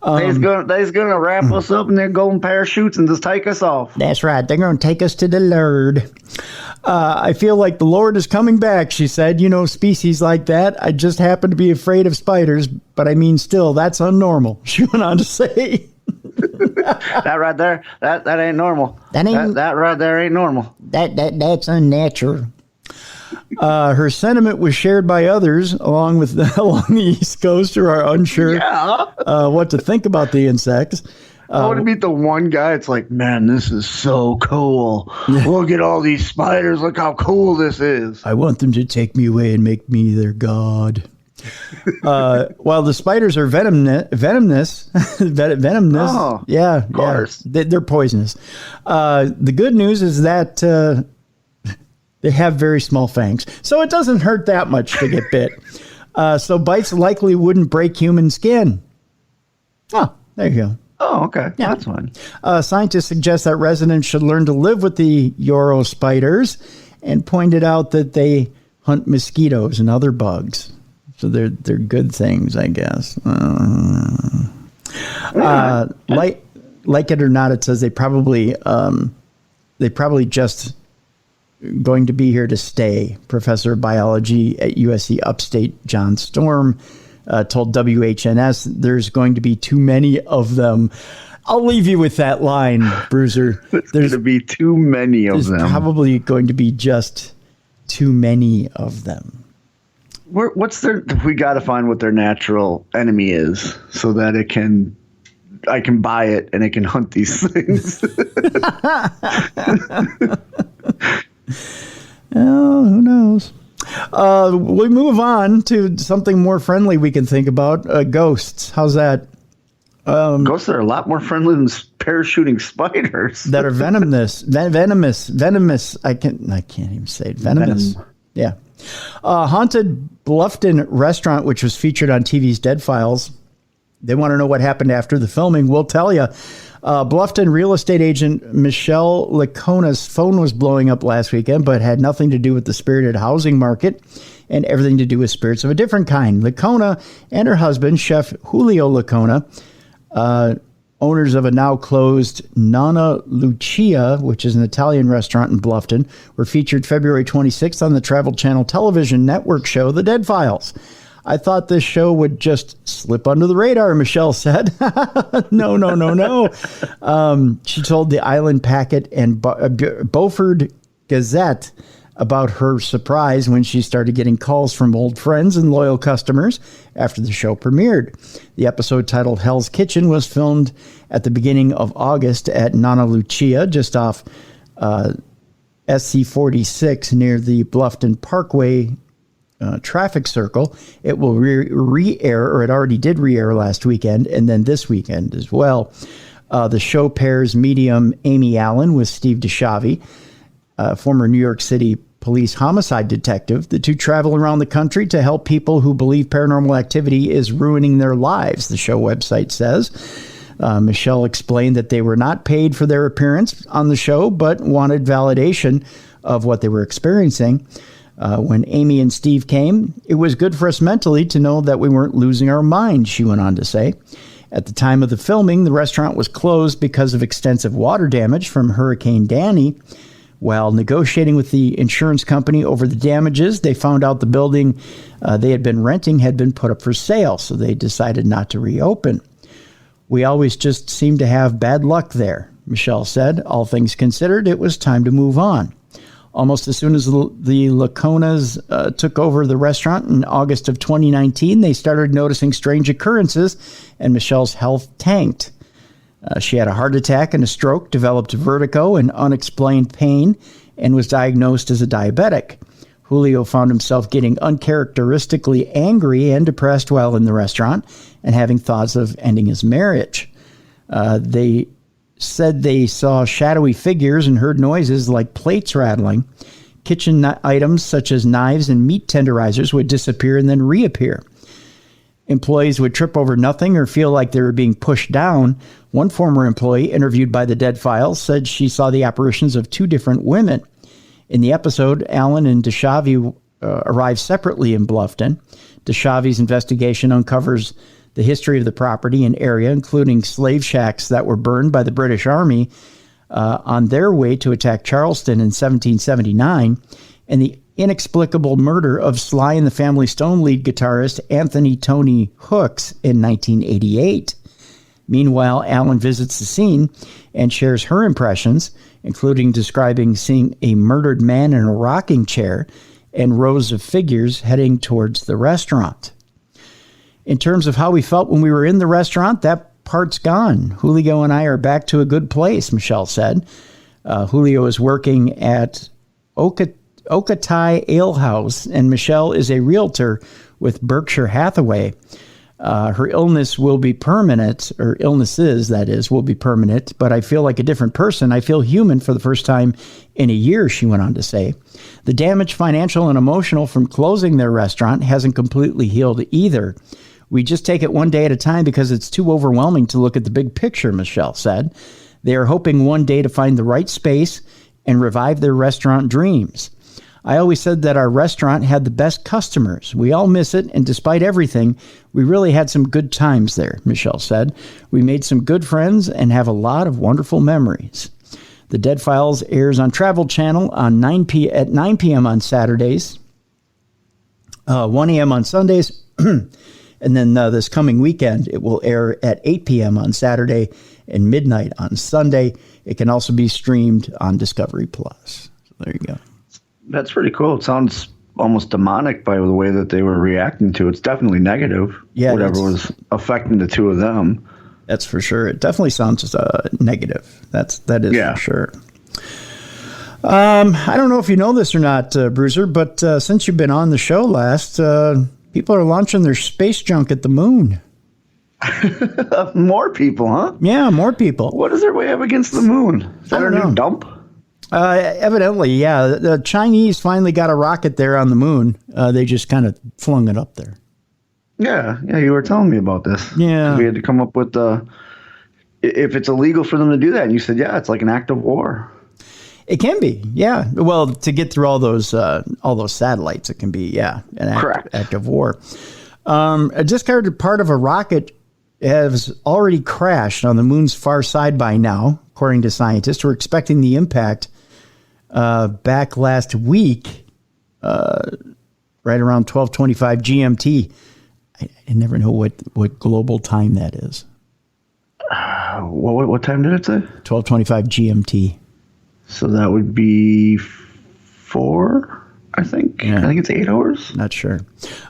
They's gonna wrap us up in their golden parachutes and just take us off. That's right. They're gonna take us to the Lord. I feel like the Lord is coming back, she said. Species like that. I just happen to be afraid of spiders, but I mean, still, that's unnormal. She went on to say. That right there, that ain't normal. That right there ain't normal. That's unnatural. Her sentiment was shared by others along the East Coast who are unsure what to think about the insects. I want to meet the one guy. It's like, man, this is so cool. Look at all these spiders. Look how cool this is. I want them to take me away and make me their god. While the spiders are venomous. Oh, yeah, of course. They're poisonous. The good news is that they have very small fangs, so it doesn't hurt that much to get bit. So bites likely wouldn't break human skin. Oh, there you go. Oh, okay. Yeah. That's fine. Scientists suggest that residents should learn to live with the Euro spiders and pointed out that they hunt mosquitoes and other bugs. So they're good things, I guess. Like it or not, it says they probably just going to be here to stay. Professor of biology at USC Upstate, John Storm, told WHNS there's going to be too many of them. I'll leave you with that line, Bruiser. There's going to be too many of them. There's probably going to be just too many of them. We got to find what their natural enemy is so that I can buy it and it can hunt these things. Oh, who knows? We move on to something more friendly we can think about. Ghosts. How's that? Ghosts are a lot more friendly than parachuting spiders. That are venomous. Venomous. I can't even say it. Venomous. Venom. Yeah. Haunted Bluffton restaurant, which was featured on TV's Dead Files. They want to know what happened after the filming. We'll tell you. Bluffton real estate agent Michelle Lacona's phone was blowing up last weekend, but had nothing to do with the spirited housing market and everything to do with spirits of a different kind. Lacona and her husband, Chef Julio Lacona, owners of a now closed Nonna Lucia, which is an Italian restaurant in Bluffton, were featured February 26th on the Travel Channel television network show The Dead Files. I thought this show would just slip under the radar, Michelle said. No. She told the Island Packet and Beaufort Gazette about her surprise when she started getting calls from old friends and loyal customers after the show premiered. The episode titled Hell's Kitchen was filmed at the beginning of August at Nonna Lucia, just off SC46 near the Bluffton Parkway traffic circle. It will re-air, or it already did re-air last weekend, and then this weekend as well. The show pairs medium Amy Allen with Steve DeShavi, former New York City police homicide detective. The two travel around the country to help people who believe paranormal activity is ruining their lives, the show website says. Michelle explained that they were not paid for their appearance on the show, but wanted validation of what they were experiencing. When Amy and Steve came, it was good for us mentally to know that we weren't losing our minds, she went on to say. At the time of the filming, the restaurant was closed because of extensive water damage from Hurricane Danny. While negotiating with the insurance company over the damages, they found out the building they had been renting had been put up for sale, so they decided not to reopen. We always just seemed to have bad luck there, Michelle said. All things considered, it was time to move on. Almost as soon as the Laconas took over the restaurant in August of 2019, they started noticing strange occurrences, and Michelle's health tanked. She had a heart attack and a stroke, developed vertigo and unexplained pain, and was diagnosed as a diabetic. Julio found himself getting uncharacteristically angry and depressed while in the restaurant and having thoughts of ending his marriage. They said they saw shadowy figures and heard noises like plates rattling. Kitchen items such as knives and meat tenderizers would disappear and then reappear. Employees would trip over nothing or feel like they were being pushed down. One former employee interviewed by the Dead Files said she saw the apparitions of two different women. In the episode, Allen and DeShavi arrive separately in Bluffton. DeShavi's investigation uncovers the history of the property and area, including slave shacks that were burned by the British Army on their way to attack Charleston in 1779, and the inexplicable murder of Sly and the Family Stone lead guitarist Anthony Tony Hooks in 1988. Meanwhile, Allen visits the scene and shares her impressions, including describing seeing a murdered man in a rocking chair and rows of figures heading towards the restaurant. In terms of how we felt when we were in the restaurant, that part's gone. Julio and I are back to a good place, Michelle said. Julio is working at Okatai Ale House, and Michelle is a realtor with Berkshire Hathaway. Her illness will be permanent, or illnesses, that is, will be permanent, but I feel like a different person. I feel human for the first time in a year, she went on to say. The damage, financial and emotional, from closing their restaurant hasn't completely healed either. We just take it one day at a time because it's too overwhelming to look at the big picture, Michelle said. They are hoping one day to find the right space and revive their restaurant dreams. I always said that our restaurant had the best customers. We all miss it, and despite everything, we really had some good times there, Michelle said. We made some good friends and have a lot of wonderful memories. The Dead Files airs on Travel Channel on at 9 p.m. on Saturdays, 1 a.m. on Sundays, and then this coming weekend, it will air at 8 p.m. on Saturday and midnight on Sunday. It can also be streamed on Discovery Plus. So there you go. That's pretty cool. It sounds almost demonic by the way that they were reacting to it. It's definitely negative. Yeah, whatever was affecting the two of them. That's for sure. It definitely sounds negative. That is for sure. I don't know if you know this or not, Bruiser, but since you've been on the show last, people are launching their space junk at the moon. More people, huh? Yeah, more people. What does everybody have against the moon? Is that a new dump? Evidently, yeah. The Chinese finally got a rocket there on the moon. They just kind of flung it up there. Yeah, you were telling me about this. Yeah. We had to come up with if it's illegal for them to do that. And you said, yeah, it's like an act of war. It can be, yeah. Well, to get through all those satellites, it can be, an act of war. A discarded part of a rocket has already crashed on the moon's far side by now, according to scientists. We're expecting the impact back last week, right around 12:25 GMT. I never know what global time that is. What time did it say? 12:25 GMT. So that would be 4, I think. Yeah. I think it's 8 hours. Not sure.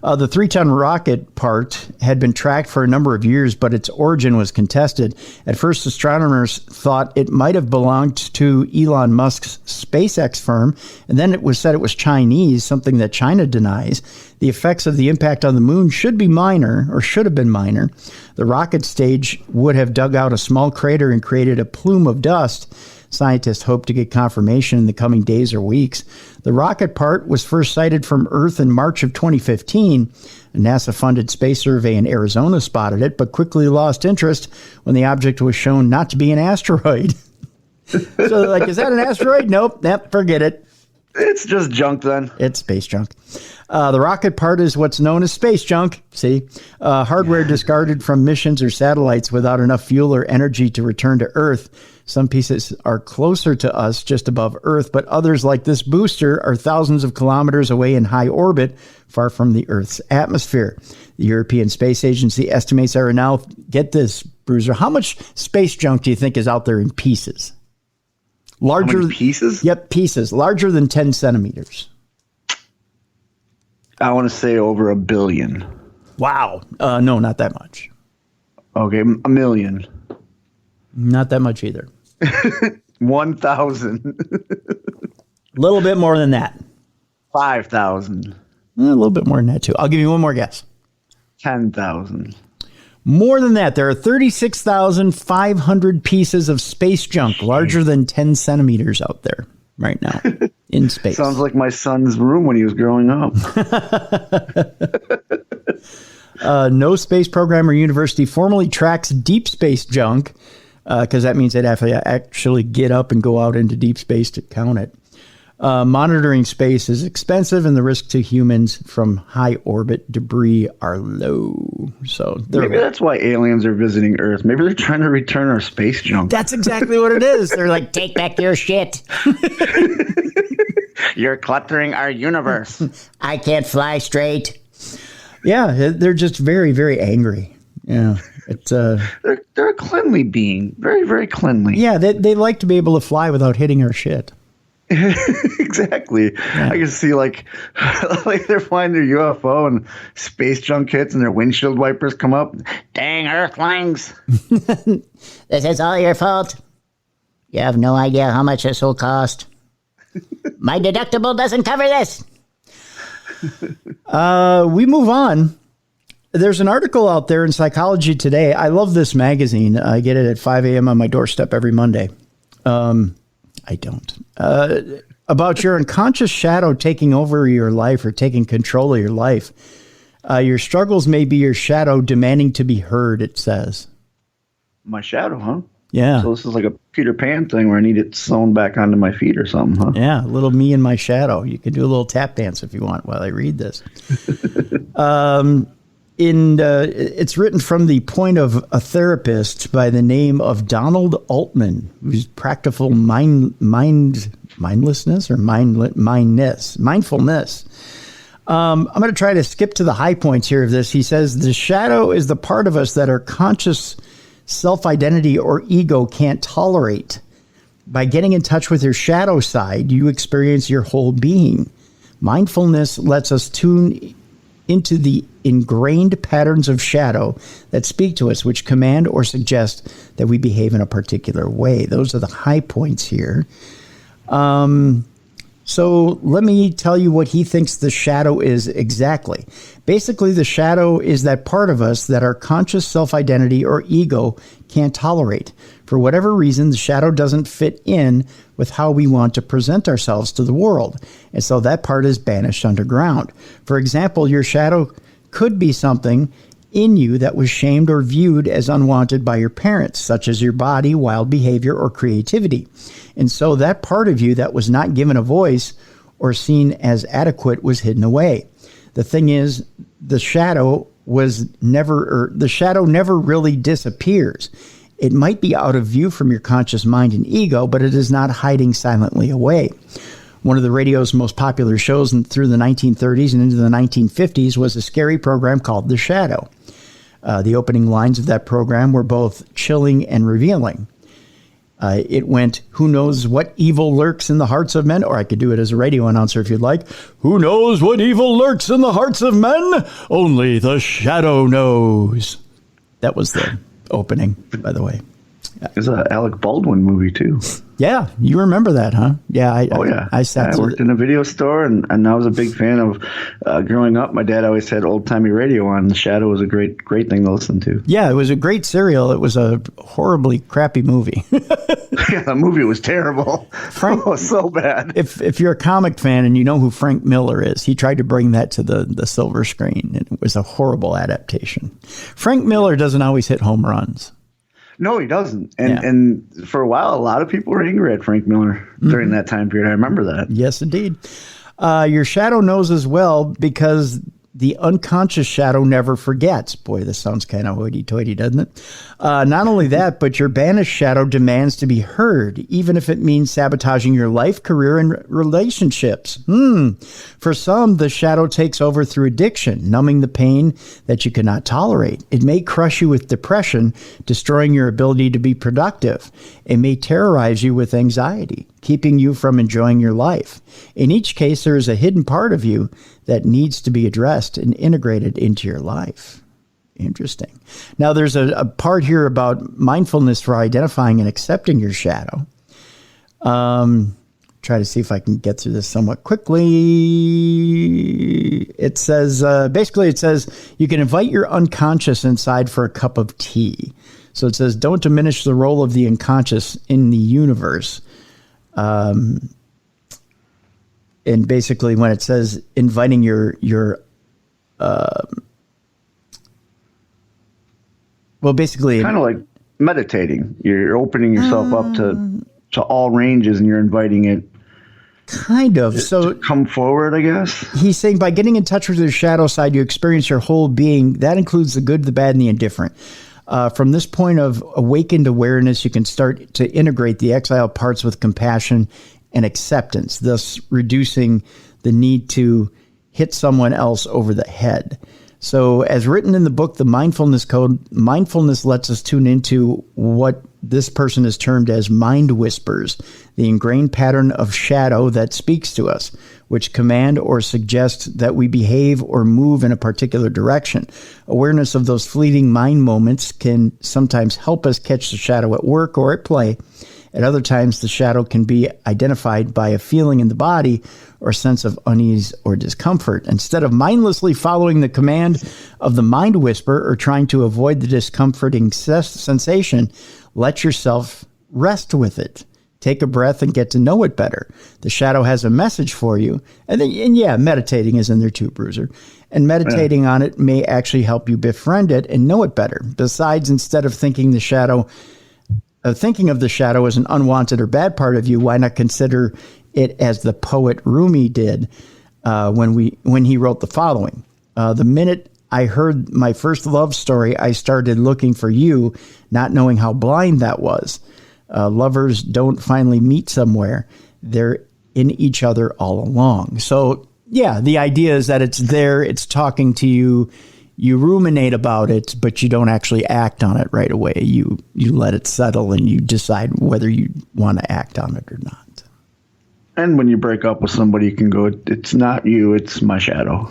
The 3-ton rocket part had been tracked for a number of years, but its origin was contested. At first, astronomers thought it might have belonged to Elon Musk's SpaceX firm, and then it was said it was Chinese, something that China denies. The effects of the impact on the moon should have been minor. The rocket stage would have dug out a small crater and created a plume of dust. Scientists hope to get confirmation in the coming days or weeks. The rocket part was first sighted from Earth in March of 2015. A NASA-funded space survey in Arizona spotted it, but quickly lost interest when the object was shown not to be an asteroid. So, is that an asteroid? Nope, forget it. It's just junk then. It's space junk. The rocket part is what's known as space junk. See, hardware discarded from missions or satellites without enough fuel or energy to return to Earth. Some pieces are closer to us, just above Earth, but others, like this booster, are thousands of kilometers away in high orbit, far from the Earth's atmosphere. The European Space Agency estimates there are now, get this, Bruiser, how much space junk do you think is out there in pieces? Larger. How many pieces? Yep, pieces. Larger than 10 centimeters. I want to say over 1 billion. Wow. No, not that much. Okay, 1 million. Not that much either. 1,000. A little bit more than that. 5,000. A little bit more than that, too. I'll give you one more guess. 10,000. More than that. There are 36,500 pieces of space junk larger than 10 centimeters out there right now in space. Sounds like my son's room when he was growing up. No space program or university formally tracks deep space junk, because that means they'd have to actually get up and go out into deep space to count it. Monitoring space is expensive, and the risk to humans from high orbit debris are low. So maybe that's why aliens are visiting Earth. Maybe they're trying to return our space junk. That's exactly what it is. They're like, take back your shit. You're cluttering our universe. I can't fly straight. Yeah, they're just very, very angry. Yeah, it's they're a cleanly being, very, very cleanly. Yeah, they like to be able to fly without hitting our shit. Exactly. Yeah. I can see like they're flying their UFO and space junk hits and their windshield wipers come up. Dang Earthlings! This is all your fault. You have no idea how much this will cost. My deductible doesn't cover this. We move on. There's an article out there in Psychology Today. I love this magazine. I get it at 5 a.m. on my doorstep every Monday. I don't. About your unconscious shadow taking over your life or taking control of your life. Your struggles may be your shadow demanding to be heard, it says. My shadow, huh? Yeah. So this is like a Peter Pan thing where I need it sewn back onto my feet or something, huh? Yeah, little me and my shadow. You can do a little tap dance if you want while I read this. It's written from the point of a therapist by the name of Donald Altman, who's practical mindfulness. I'm going to try to skip to the high points here of this. He says the shadow is the part of us that our conscious self-identity or ego can't tolerate. By getting in touch with your shadow side, you experience your whole being. Mindfulness lets us tune into the ingrained patterns of shadow that speak to us, which command or suggest that we behave in a particular way. Those are the high points here. So let me tell you what he thinks the shadow is exactly. Basically, the shadow is that part of us that our conscious self-identity or ego can't tolerate. For whatever reason, the shadow doesn't fit in with how we want to present ourselves to the world. And so that part is banished underground. For example, your shadow could be something in you that was shamed or viewed as unwanted by your parents, such as your body, wild behavior, or creativity. And so that part of you that was not given a voice or seen as adequate was hidden away. The thing is, the shadow never really disappears. It might be out of view from your conscious mind and ego, but it is not hiding silently away. One of the radio's most popular shows through the 1930s and into the 1950s was a scary program called The Shadow. The opening lines of that program were both chilling and revealing. It went, "Who knows what evil lurks in the hearts of men?" Or I could do it as a radio announcer if you'd like. "Who knows what evil lurks in the hearts of men? Only the shadow knows." That was the opening, by the way. There's an Alec Baldwin movie, too. Yeah, you remember that, huh? Yeah. I worked in a video store, and I was a big fan of growing up. My dad always had old-timey radio on. The Shadow was a great thing to listen to. Yeah, it was a great serial. It was a horribly crappy movie. Yeah, the movie was terrible. Frank, it was so bad. If you're a comic fan and you know who Frank Miller is, he tried to bring that to the silver screen, and it was a horrible adaptation. Frank Miller doesn't always hit home runs. No, he doesn't. And for a while, a lot of people were angry at Frank Miller during that time period. I remember that. Yes, indeed. Your shadow knows as well because the unconscious shadow never forgets. Boy, this sounds kind of hoity-toity, doesn't it? Not only that, but your banished shadow demands to be heard, even if it means sabotaging your life, career, and relationships. For some, the shadow takes over through addiction, numbing the pain that you cannot tolerate. It may crush you with depression, destroying your ability to be productive. It may terrorize you with anxiety, keeping you from enjoying your life. In each case, there is a hidden part of you that needs to be addressed and integrated into your life. Interesting. Now, there's a part here about mindfulness for identifying and accepting your shadow. Try to see if I can get through this somewhat quickly. It says, basically, you can invite your unconscious inside for a cup of tea. So it says, don't diminish the role of the unconscious in the universe. And basically, when it says inviting basically kind of like meditating. You're opening yourself up to all ranges, and you're inviting it. Kind of. So to come forward, I guess. He's saying by getting in touch with your shadow side, you experience your whole being. That includes the good, the bad, and the indifferent. From this point of awakened awareness, you can start to integrate the exiled parts with compassion and acceptance, thus reducing the need to hit someone else over the head. So as written in the book, The Mindfulness Code, mindfulness lets us tune into what this person has termed as mind whispers, the ingrained pattern of shadow that speaks to us, which command or suggest that we behave or move in a particular direction. Awareness of those fleeting mind moments can sometimes help us catch the shadow at work or at play. At other times, the shadow can be identified by a feeling in the body or sense of unease or discomfort. Instead of mindlessly following the command of the mind whisper or trying to avoid the discomforting sensation, let yourself rest with it. Take a breath and get to know it better. The shadow has a message for you. And meditating is in there too, Bruiser. And meditating on it may actually help you befriend it and know it better. Besides, instead of thinking of the shadow as an unwanted or bad part of you, why not consider it as the poet Rumi did when he wrote the following? The minute I heard my first love story, I started looking for you, not knowing how blind that was. Lovers don't finally meet somewhere. They're in each other all along. So, yeah, the idea is that it's there, it's talking to you, you ruminate about it, but you don't actually act on it right away. You let it settle and you decide whether you want to act on it or not. And when you break up with somebody, you can go, it's not you, it's my shadow.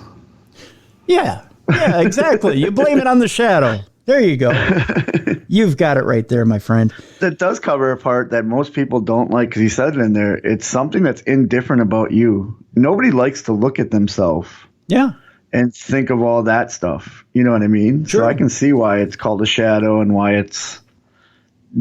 Yeah, exactly. You blame it on the shadow. There you go. You've got it right there, my friend. That does cover a part that most people don't like, because he said it in there. It's something that's indifferent about you. Nobody likes to look at themselves. Yeah. And think of all that stuff. You know what I mean? Sure. So I can see why it's called a shadow and why it's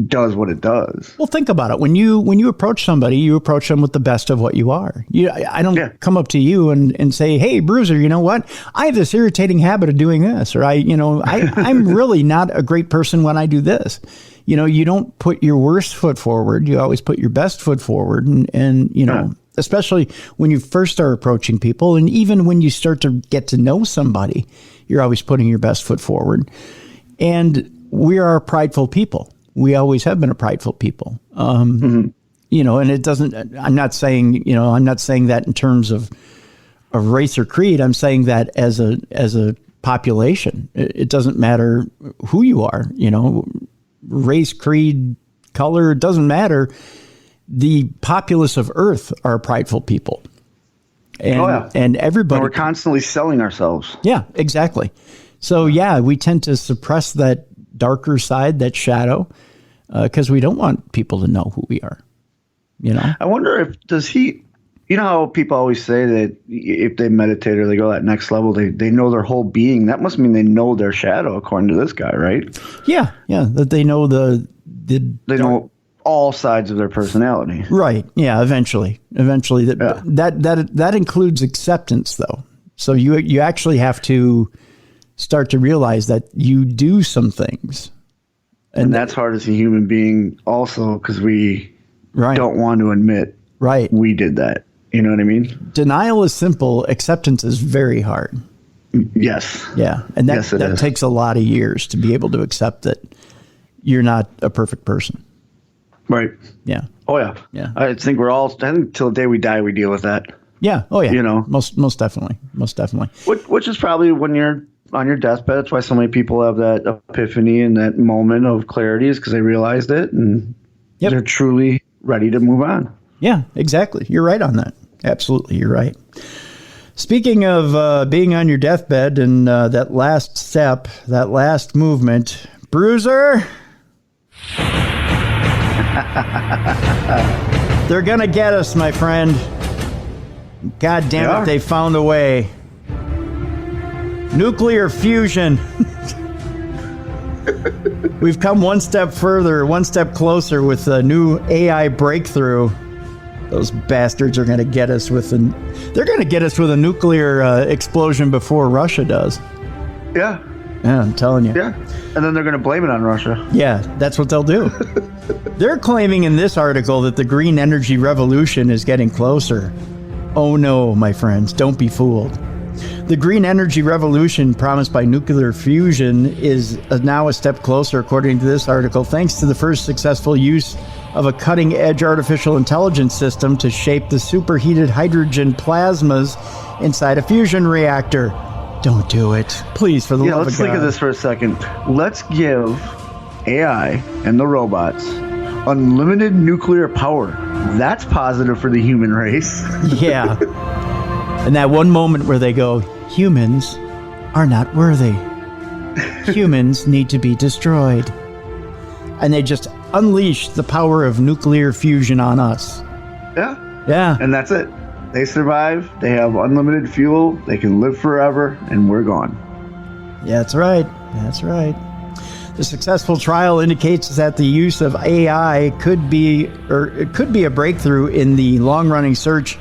does what it does. Well, think about it. When you approach somebody, you approach them with the best of what you are. I don't come up to you and say, "Hey, Bruiser, you know what? I have this irritating habit of doing this," or I'm really not a great person when I do this. You don't put your worst foot forward. You always put your best foot forward, and especially when you first start approaching people, and even when you start to get to know somebody, you're always putting your best foot forward. And we are a prideful people. We always have been a prideful people. And it doesn't, I'm not saying that in terms of race or creed. I'm saying that as a population, it doesn't matter who you are, race, creed, color, it doesn't matter. The populace of Earth are prideful people. And everybody. And we're constantly selling ourselves. Yeah, exactly. So we tend to suppress that darker side, that shadow, because we don't want people to know who we are. I wonder how people always say that if they meditate or they go that next level, they know their whole being. That must mean they know their shadow, according to this guy, right? Yeah, that they know they know all sides of their personality. Right. Yeah. Eventually, that includes acceptance, though. So you actually have to start to realize that you do some things. And that's hard as a human being also, because we don't want to admit we did that. You know what I mean? Denial is simple. Acceptance is very hard. Yes. Yeah. And that takes a lot of years to be able to accept that you're not a perfect person. Right. Yeah. Oh, yeah. Yeah. I think till the day we die, we deal with that. Yeah. Oh, yeah. Most definitely. Most definitely. Which is probably when you're on your deathbed. That's why so many people have that epiphany and that moment of clarity, is because they realized it and they're truly ready to move on. Yeah, exactly. You're right on that. Absolutely. You're right. Speaking of being on your deathbed and that last step, that last movement, Bruiser, they're going to get us, my friend. God damn it, they found a way. Nuclear fusion. We've come one step further, one step closer with a new AI breakthrough. Those bastards are going to get us with a nuclear explosion before Russia does. Yeah. Yeah, I'm telling you. Yeah. And then they're going to blame it on Russia. Yeah, that's what they'll do. They're claiming in this article that the green energy revolution is getting closer. Oh no, my friends, don't be fooled. The green energy revolution promised by nuclear fusion is now a step closer, according to this article, thanks to the first successful use of a cutting-edge artificial intelligence system to shape the superheated hydrogen plasmas inside a fusion reactor. Don't do it. Please, for the love of God. Let's think of this for a second. Let's give AI and the robots unlimited nuclear power. That's positive for the human race. Yeah. And that one moment where they go, humans are not worthy. Humans need to be destroyed. And they just unleash the power of nuclear fusion on us. Yeah. Yeah. And that's it. They survive. They have unlimited fuel. They can live forever, and we're gone. Yeah, that's right. That's right. The successful trial indicates that the use of AI could be a breakthrough in the long-running search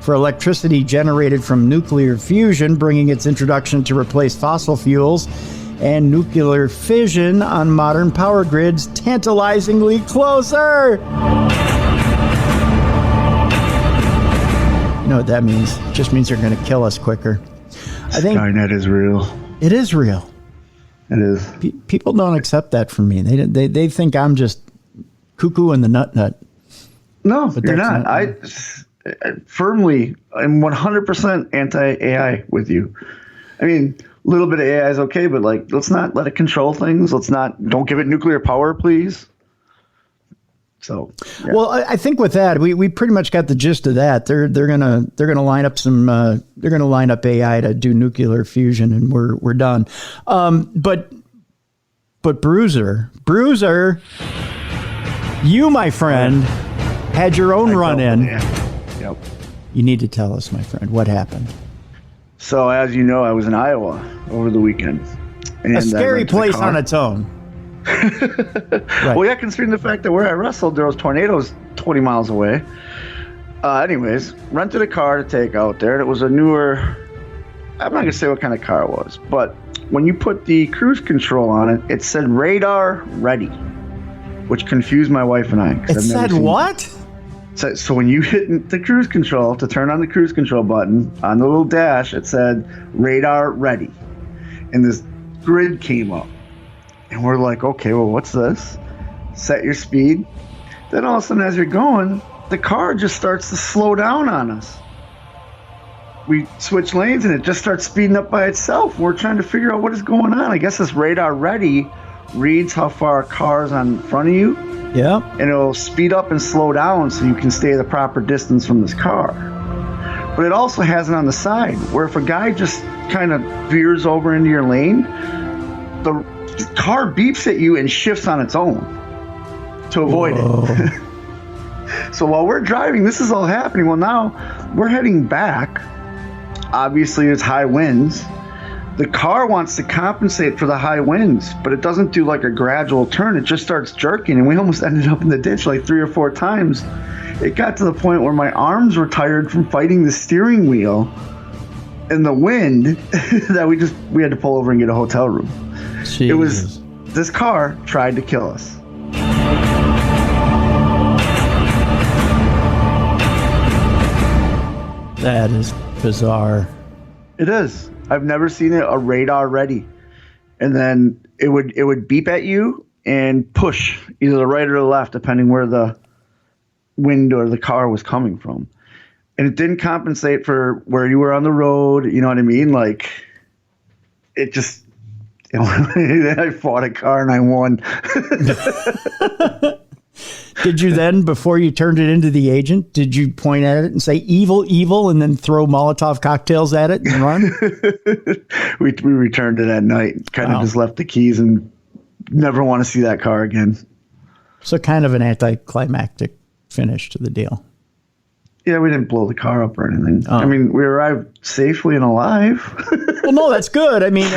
for electricity generated from nuclear fusion, bringing its introduction to replace fossil fuels and nuclear fission on modern power grids tantalizingly closer. You know what that means? It just means they're going to kill us quicker. I think Skynet is real. It is real. It is. People don't accept that from me. They think I'm just cuckoo and the nut. No, but you're not. I firmly am 100% anti-AI with you. I mean, a little bit of AI is okay, but like, let's not let it control things. Don't give it nuclear power, please. So, yeah. Well, I think with that, we pretty much got the gist of that. They're gonna line up AI to do nuclear fusion, and we're done. But Bruiser, you, my friend, had your own run-in. Yep. You need to tell us, my friend, what happened. So, as you know, I was in Iowa over the weekend. And a scary place on its own. Right. Well, yeah, considering the fact that where I wrestled, there was tornadoes 20 miles away. Anyways, rented a car to take out there, and it was a newer, I'm not going to say what kind of car it was, but when you put the cruise control on it, it said radar ready, which confused my wife and I. It said what? So when you hit the cruise control to turn on the cruise control button on the little dash, it said radar ready. And this grid came up. And we're like, okay, well, what's this? Set your speed. Then all of a sudden, as you're going, the car just starts to slow down on us. We switch lanes and it just starts speeding up by itself. We're trying to figure out what is going on. I guess this radar ready reads how far a car is in front of you. Yeah. And it'll speed up and slow down so you can stay the proper distance from this car. But it also has it on the side where if a guy just kind of veers over into your lane, the car beeps at you and shifts on its own to avoid it. So while we're driving, this is all happening. Well, now we're heading back. Obviously, there's high winds. The car wants to compensate for the high winds, but it doesn't do like a gradual turn. It just starts jerking, and we almost ended up in the ditch like 3 or 4 times. It got to the point where my arms were tired from fighting the steering wheel in the wind that we had to pull over and get a hotel room. Jeez. It was, this car tried to kill us. That is bizarre. It is. I've never seen a radar ready. And then it would beep at you and push either the right or the left, depending where the wind or the car was coming from. And it didn't compensate for where you were on the road. You know what I mean? Like, it just, I fought a car and I won. Did you then, before you turned it into the agent, did you point at it and say evil, evil, and then throw Molotov cocktails at it and run? We returned it at night, kind of just left the keys and never want to see that car again. So kind of an anticlimactic finish to the deal. Yeah, we didn't blow the car up or anything. I mean, we arrived safely and alive. Well, no, that's good. I mean,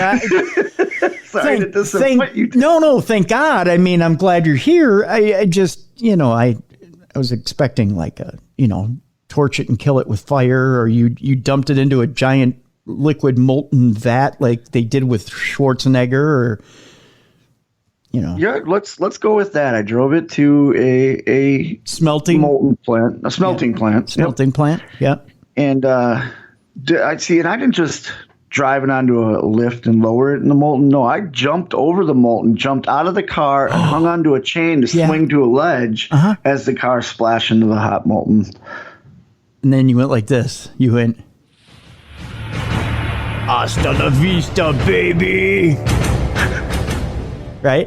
sorry to disappoint you. No, thank God. I mean, I'm glad you're here. I just, I was expecting like torch it and kill it with fire, or you dumped it into a giant liquid molten vat like they did with Schwarzenegger, or Yeah, let's go with that. I drove it to a smelting molten plant, a smelting plant. Smelting plant, yeah. And I didn't just drive it onto a lift and lower it in the molten. No, I jumped over the molten, jumped out of the car, and hung onto a chain to swing to a ledge as the car splashed into the hot molten. And then you went like this. You went, Hasta la vista, baby. Right?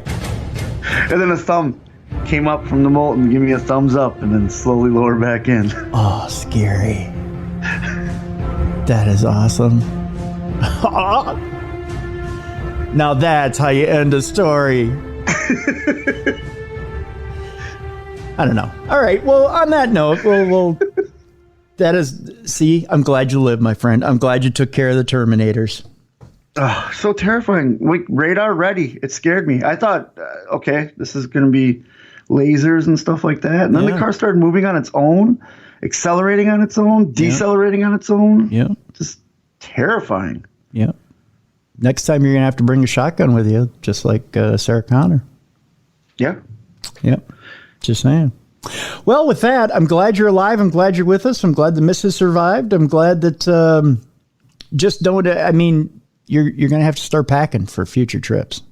And then a thumb came up from the molten, give me a thumbs up, and then slowly lower back in. Oh, scary. That is awesome. Now that's how you end a story. I don't know. All right. Well, on that note, we'll that is, see, I'm glad you lived, my friend. I'm glad you took care of the Terminators. Oh, so terrifying. Radar ready. It scared me. I thought, okay, this is going to be lasers and stuff like that. And then the car started moving on its own, accelerating on its own, decelerating on its own. Yeah. Just terrifying. Yeah. Next time you're going to have to bring a shotgun with you, just like Sarah Connor. Yeah. Yep. Just saying. Well, with that, I'm glad you're alive. I'm glad you're with us. I'm glad the missus survived. I'm glad that just don't, I mean, you're going to have to start packing for future trips.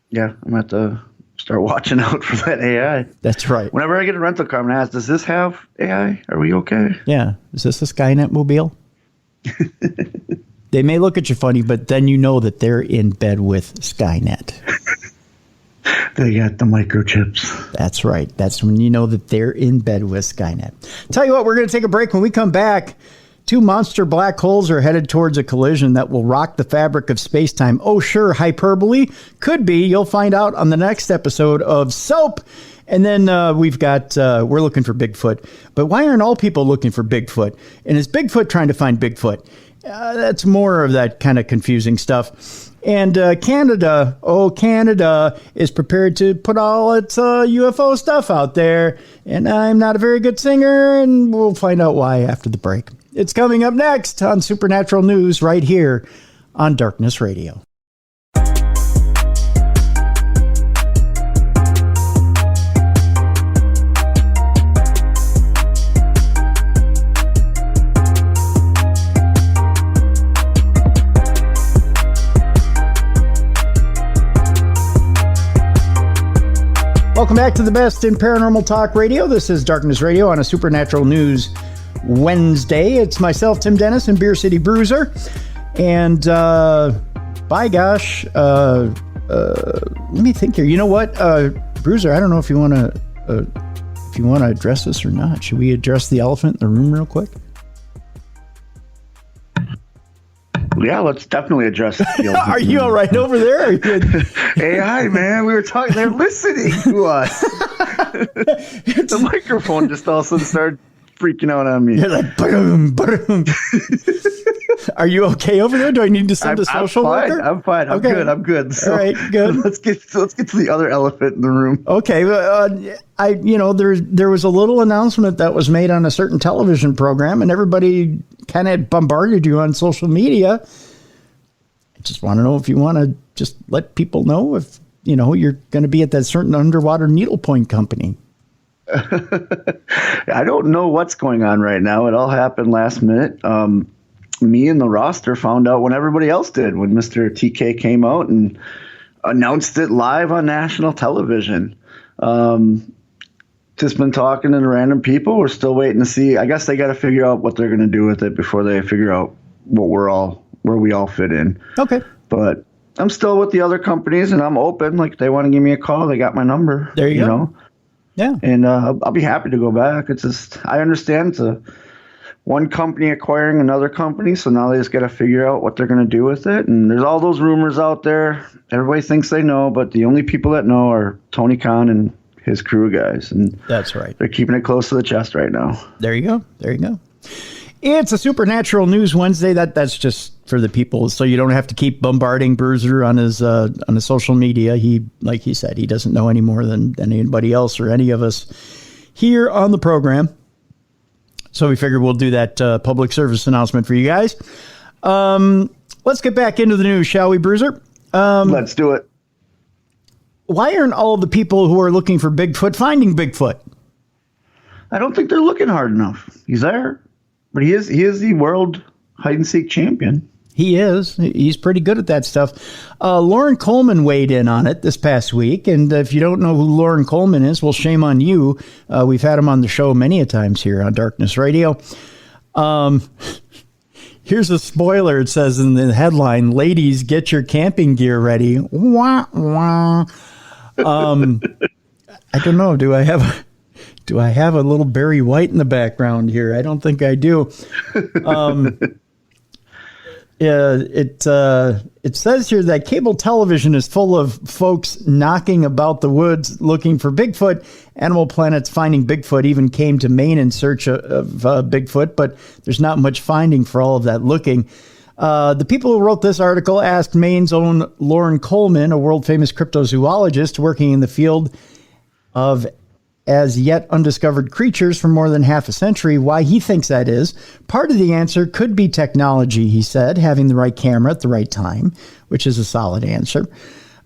Yeah, I'm going to have to start watching out for that AI. That's right. Whenever I get a rental car, I'm going to ask, does this have AI? Are we okay? Yeah. Is this a Skynet mobile? They may look at you funny, but then you know that they're in bed with Skynet. They got the microchips. That's right. That's when you know that they're in bed with Skynet. Tell you what, we're going to take a break. When we come back, 2 monster black holes are headed towards a collision that will rock the fabric of space-time. Oh, sure, hyperbole. Could be. You'll find out on the next episode of Soap. And then we've got, we're looking for Bigfoot. But why aren't all people looking for Bigfoot? And is Bigfoot trying to find Bigfoot? That's more of that kind of confusing stuff. And Canada is prepared to put all its UFO stuff out there. And I'm not a very good singer, and we'll find out why after the break. It's coming up next on Supernatural News right here on Darkness Radio. Welcome back to the best in paranormal talk radio. This is Darkness Radio on a Supernatural News Wednesday. It's myself, Tim Dennis, and Beer City Bruiser. And by gosh, let me think here. You know what, Bruiser? I don't know if you want to address this or not. Should we address the elephant in the room real quick? Yeah, let's definitely address the elephant. Are you all right over there? AI, man, we were talking. They're listening to us. The microphone just all of a sudden started freaking out on me. You're like, boom, boom. Are you okay over there? Do I need to send a social worker? I'm fine. I'm good. I'm good. So, all right, good. Let's get to the other elephant in the room. Okay. There was a little announcement that was made on a certain television program, and everybody kind of bombarded you on social media. I just want to know if you want to just let people know if, you're going to be at that certain underwater needlepoint company. I don't know what's going on right now. It all happened last minute. Me and the roster found out when everybody else did, when Mr. TK came out and announced it live on national television. Just been talking to random people. We're still waiting to see. I guess they got to figure out what they're going to do with it before they figure out where we all fit in. Okay. But I'm still with the other companies, and I'm open. Like, if they want to give me a call, they got my number. There you go. Yeah. And I'll be happy to go back. It's just, I understand it's one company acquiring another company, so now they just got to figure out what they're going to do with it. And there's all those rumors out there. Everybody thinks they know, but the only people that know are Tony Khan and his crew guys. And that's right. They're keeping it close to the chest right now. There you go. There you go. It's a Supernatural News Wednesday. That's just for the people, so you don't have to keep bombarding Bruiser on his social media. He, like he said, he doesn't know any more than anybody else or any of us here on the program. So we figured we'll do that public service announcement for you guys. Let's get back into the news, shall we, Bruiser? Let's do it. Why aren't all the people who are looking for Bigfoot finding Bigfoot? I don't think they're looking hard enough. He's there. But he is the world hide-and-seek champion. He is. He's pretty good at that stuff. Lauren Coleman weighed in on it this past week. And if you don't know who Lauren Coleman is, well, shame on you. We've had him on the show many a times here on Darkness Radio. Here's a spoiler. It says in the headline, "Ladies, get your camping gear ready." Wah, wah. I don't know. Do I have a little Barry White in the background here? I don't think I do. It says here that cable television is full of folks knocking about the woods looking for Bigfoot. Animal Planet's Finding Bigfoot even came to Maine in search of Bigfoot, but there's not much finding for all of that looking. The people who wrote this article asked Maine's own Lauren Coleman, a world-famous cryptozoologist working in the field of as yet undiscovered creatures for more than half a century, why he thinks that is. Part of the answer could be technology, he said, having the right camera at the right time, which is a solid answer.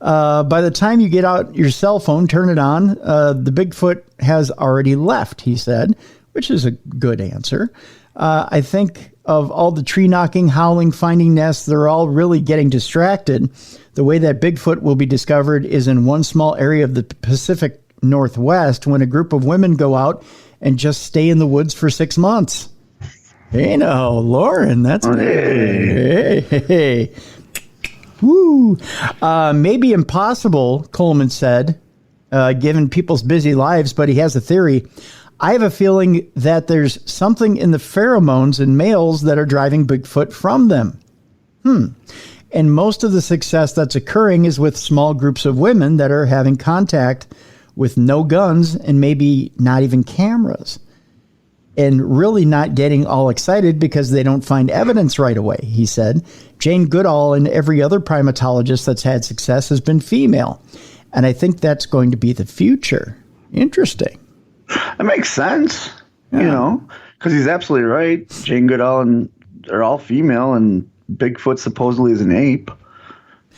By the time you get out your cell phone, turn it on, the Bigfoot has already left, he said, which is a good answer. I think of all the tree knocking, howling, finding nests, they're all really getting distracted. The way that Bigfoot will be discovered is in one small area of the Pacific Northwest when a group of women go out and just stay in the woods for 6 months. Hey, now, Lauren, that's hey. Woo. Maybe impossible, Coleman said, given people's busy lives, but he has a theory. I have a feeling that there's something in the pheromones in males that are driving Bigfoot from them. And most of the success that's occurring is with small groups of women that are having contact with no guns and maybe not even cameras, and really not getting all excited because they don't find evidence right away, he said. Jane Goodall and every other primatologist that's had success has been female, and I think that's going to be the future. Interesting. That makes sense, because he's absolutely right. Jane Goodall and they're all female, and Bigfoot supposedly is an ape.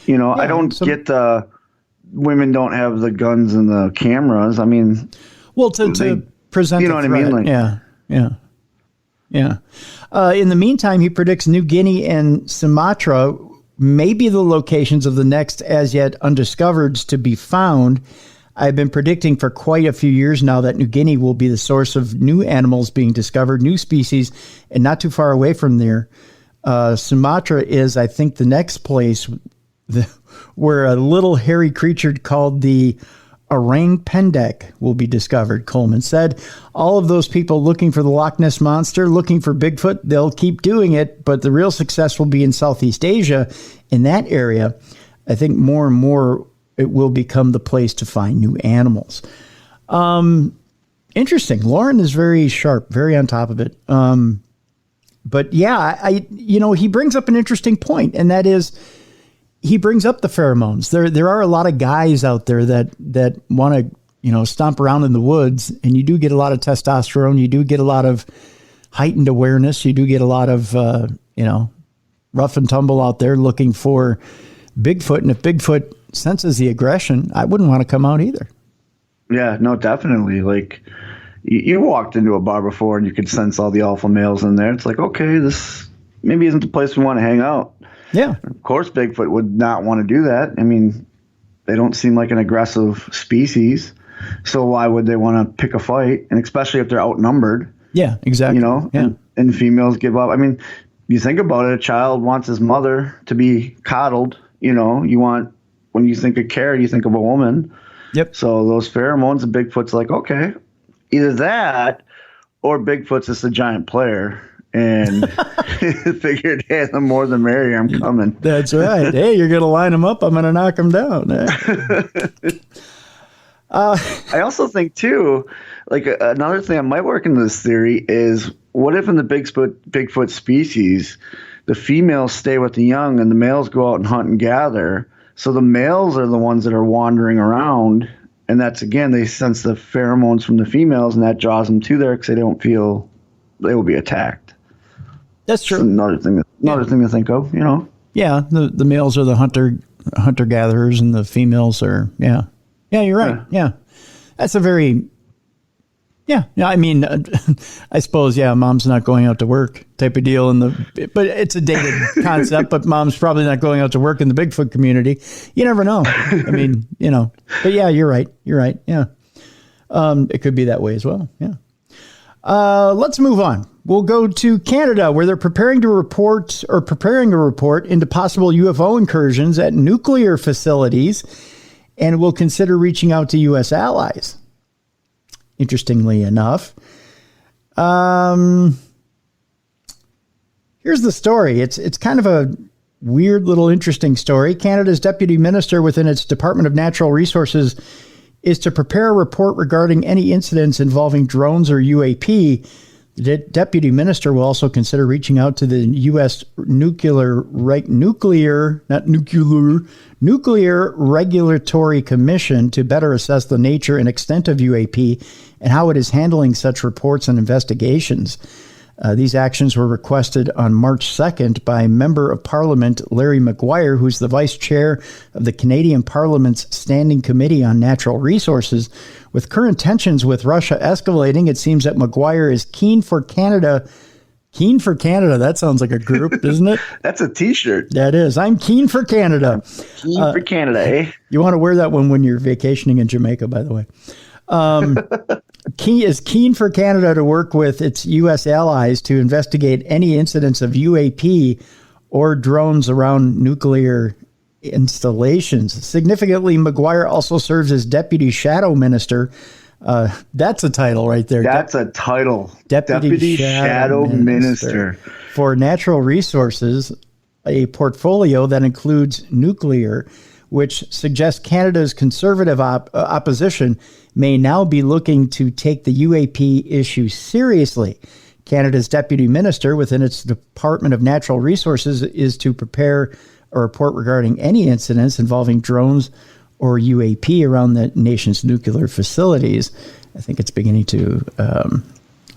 I don't get the women don't have the guns and the cameras. I mean, well, to present, you know what I mean? Like, yeah. In the meantime, he predicts New Guinea and Sumatra may be the locations of the next as yet undiscovereds to be found. I've been predicting for quite a few years now that New Guinea will be the source of new animals being discovered, new species, and not too far away from there. Sumatra is, I think, the next place where a little hairy creature called the orang pendek will be discovered, Coleman said. All of those people looking for the Loch Ness Monster, looking for Bigfoot, they'll keep doing it, but the real success will be in Southeast Asia. In that area, I think more and more it will become the place to find new animals. Interesting. Lauren is very sharp, very on top of it. But yeah, he brings up an interesting point, and that is, he brings up the pheromones. There are a lot of guys out there that want to, stomp around in the woods, and you do get a lot of testosterone. You do get a lot of heightened awareness. You do get a lot of, rough and tumble out there looking for Bigfoot. And if Bigfoot senses the aggression, I wouldn't want to come out either. Yeah, no, definitely. Like, you walked into a bar before and you could sense all the alpha males in there. It's like, okay, this maybe isn't the place we want to hang out. Yeah. Of course, Bigfoot would not want to do that. I mean, they don't seem like an aggressive species. So why would they want to pick a fight? And especially if they're outnumbered. Yeah, exactly. And females give up. I mean, you think about it, a child wants his mother to be coddled. When you think of care, you think of a woman. Yep. So those pheromones, and Bigfoot's like, okay, either that or Bigfoot's just a giant player. And figured, hey, the more the merrier, I'm coming. That's right. Hey, you're going to line them up. I'm going to knock them down. I also think, too, like another thing that might work into this theory is, what if in the Bigfoot species, the females stay with the young and the males go out and hunt and gather? So the males are the ones that are wandering around. And that's, again, they sense the pheromones from the females, and that draws them to there because they don't feel they will be attacked. That's true. It's another thing to think of, Yeah, the males are the hunter gatherers, and the females are you're right. Yeah, that's a very I mean, I suppose mom's not going out to work type of deal but it's a dated concept. But mom's probably not going out to work in the Bigfoot community. You never know. I mean, But yeah, you're right. Yeah, it could be that way as well. Yeah. Let's move on. We'll go to Canada, where they're preparing a report into possible UFO incursions at nuclear facilities, and will consider reaching out to U.S. allies. Interestingly enough. Here's the story. It's kind of a weird little interesting story. Canada's deputy minister within its Department of Natural Resources is to prepare a report regarding any incidents involving drones or UAP. The deputy minister will also consider reaching out to the U.S. Nuclear Regulatory Commission to better assess the nature and extent of UAP and how it is handling such reports and investigations. These actions were requested on March 2nd by Member of Parliament Larry Maguire, who's the vice chair of the Canadian Parliament's Standing Committee on Natural Resources. With current tensions with Russia escalating, it seems that Maguire is keen for Canada. Keen for Canada. That sounds like a group, doesn't it? That's a T-shirt. That is. I'm keen for Canada. Keen for Canada, eh? You want to wear that one when you're vacationing in Jamaica, by the way. Keen for Canada to work with its U.S. allies to investigate any incidents of UAP or drones around nuclear installations. Significantly, Maguire also serves as Deputy Shadow Minister. That's a title right there. That's a title. Deputy Shadow Minister for Natural Resources, a portfolio that includes nuclear, which suggests Canada's conservative opposition may now be looking to take the UAP issue seriously. Canada's deputy minister within its Department of Natural Resources is to prepare a report regarding any incidents involving drones or UAP around the nation's nuclear facilities. I think it's beginning to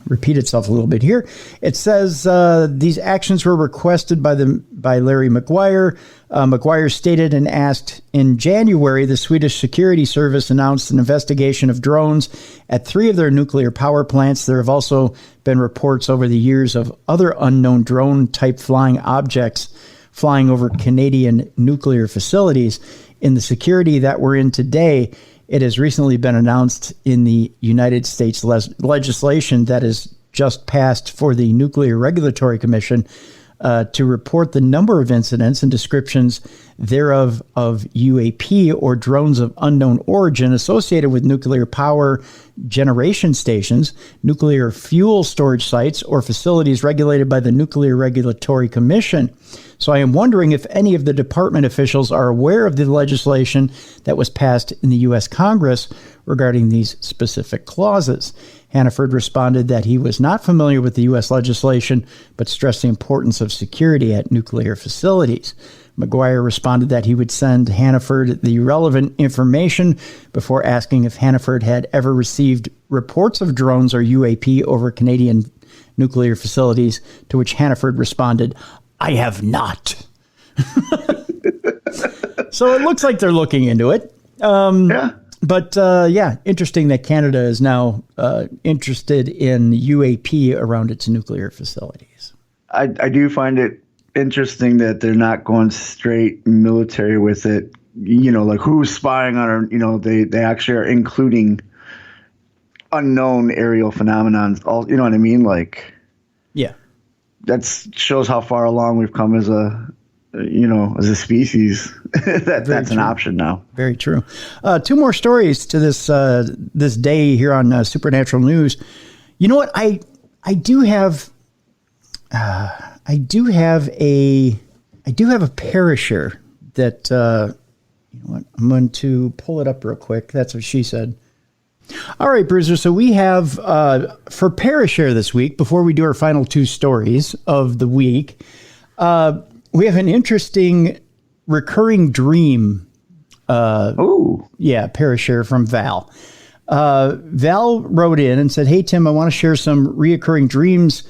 repeat itself a little bit here. It says these actions were requested by Larry Maguire. Maguire stated and asked in January, the Swedish Security Service announced an investigation of drones at 3 of their nuclear power plants. There have also been reports over the years of other unknown drone-type flying objects flying over Canadian nuclear facilities. In the security that we're in today, it has recently been announced in the United States legislation that is just passed for the Nuclear Regulatory Commission to report the number of incidents and descriptions thereof of UAP or drones of unknown origin associated with nuclear power generation stations, nuclear fuel storage sites, or facilities regulated by the Nuclear Regulatory Commission. So I am wondering if any of the department officials are aware of the legislation that was passed in the U.S. Congress regarding these specific clauses. Hannaford responded that he was not familiar with the U.S. legislation, but stressed the importance of security at nuclear facilities. Maguire responded that he would send Hannaford the relevant information before asking if Hannaford had ever received reports of drones or UAP over Canadian nuclear facilities, to which Hannaford responded, "I have not." So it looks like they're looking into it. Yeah. But, interesting that Canada is now interested in UAP around its nuclear facilities. I do find it interesting that they're not going straight military with it. You know, like who's spying on our, they actually are including unknown aerial phenomenons. All, you know what I mean? Like, yeah, that shows how far along we've come as a species. That's an option now. Very true. 2 more stories to this day here on Supernatural News. You know what? I do have a Parashare that you know what? I'm going to pull it up real quick. That's what she said. All right, Bruiser. So we have for Parashare this week, before we do our final 2 stories of the week, we have an interesting recurring dream. Parashare from Val. Val wrote in and said, "Hey, Tim, I want to share some reoccurring dreams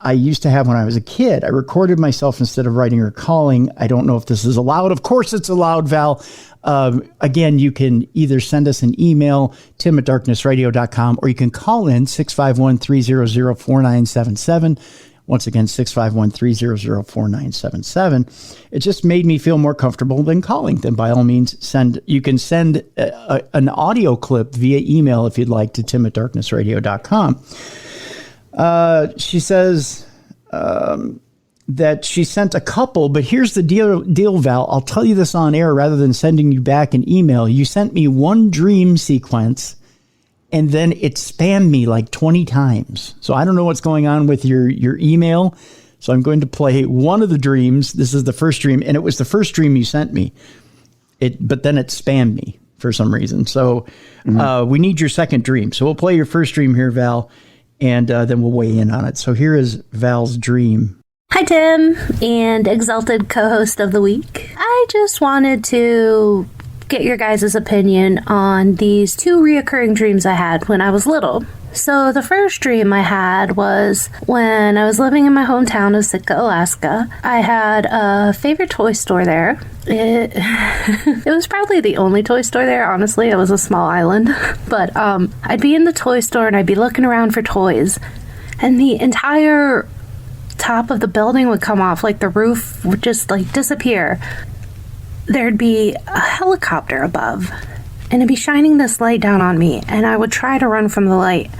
I used to have when I was a kid. I recorded myself instead of writing or calling. I don't know if this is allowed." Of course it's allowed, Val. Again, you can either send us an email, tim@darknessradio.com, or you can call in 651-300-4977. Once again, 651-300-4977. It just made me feel more comfortable than calling. Then by all means, you can send an audio clip via email if you'd like to tim@darknessradio.com. She says that she sent a couple, but here's the deal, Val. I'll tell you this on air rather than sending you back an email. You sent me one dream sequence, and then it spammed me like 20 times. So I don't know what's going on with your email. So I'm going to play one of the dreams. This is the first dream, and it was the first dream you sent me. But then it spammed me for some reason. So we need your second dream. So we'll play your first dream here, Val, and then we'll weigh in on it. So here is Val's dream. Hi, Tim, and exalted co-host of the week. I just wanted to get your guys' opinion on these two reoccurring dreams I had when I was little. So the first dream I had was when I was living in my hometown of Sitka, Alaska. I had a favorite toy store there. It was probably the only toy store there, honestly. It was a small island. But I'd be in the toy store and I'd be looking around for toys. And the entire top of the building would come off, like the roof would just like disappear. There'd be a helicopter above, and it'd be shining this light down on me, and I would try to run from the light,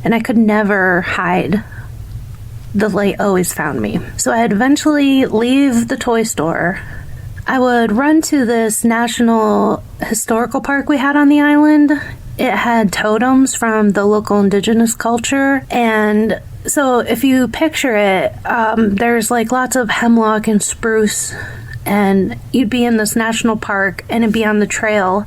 and I could never hide. The light always found me. So I'd eventually leave the toy store. I would run to this national historical park we had on the island. It had totems from the local indigenous culture, and so if you picture it, there's like lots of hemlock and spruce, and you'd be in this national park and it'd be on the trail,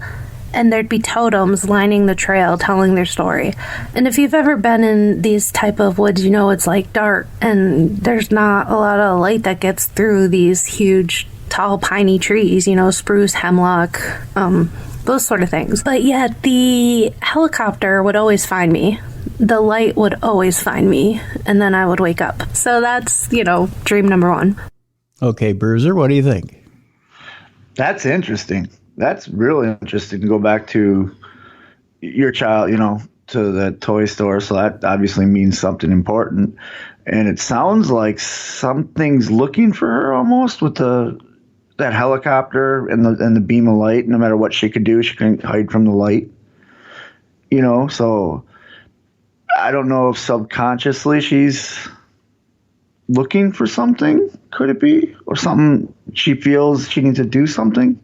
and there'd be totems lining the trail telling their story. And if you've ever been in these type of woods, you know it's like dark and there's not a lot of light that gets through these huge tall piney trees, you know, spruce, hemlock, those sort of things. But yet the helicopter would always find me. The light would always find me, and then I would wake up. So that's, dream number one. Okay, Bruiser, what do you think? That's interesting. That's really interesting to go back to your child, to the toy store. So that obviously means something important. And it sounds like something's looking for her almost with that helicopter and the beam of light. No matter what she could do, she couldn't hide from the light. So I don't know if subconsciously she's looking for something. Could it be? Or something she feels she needs to do something?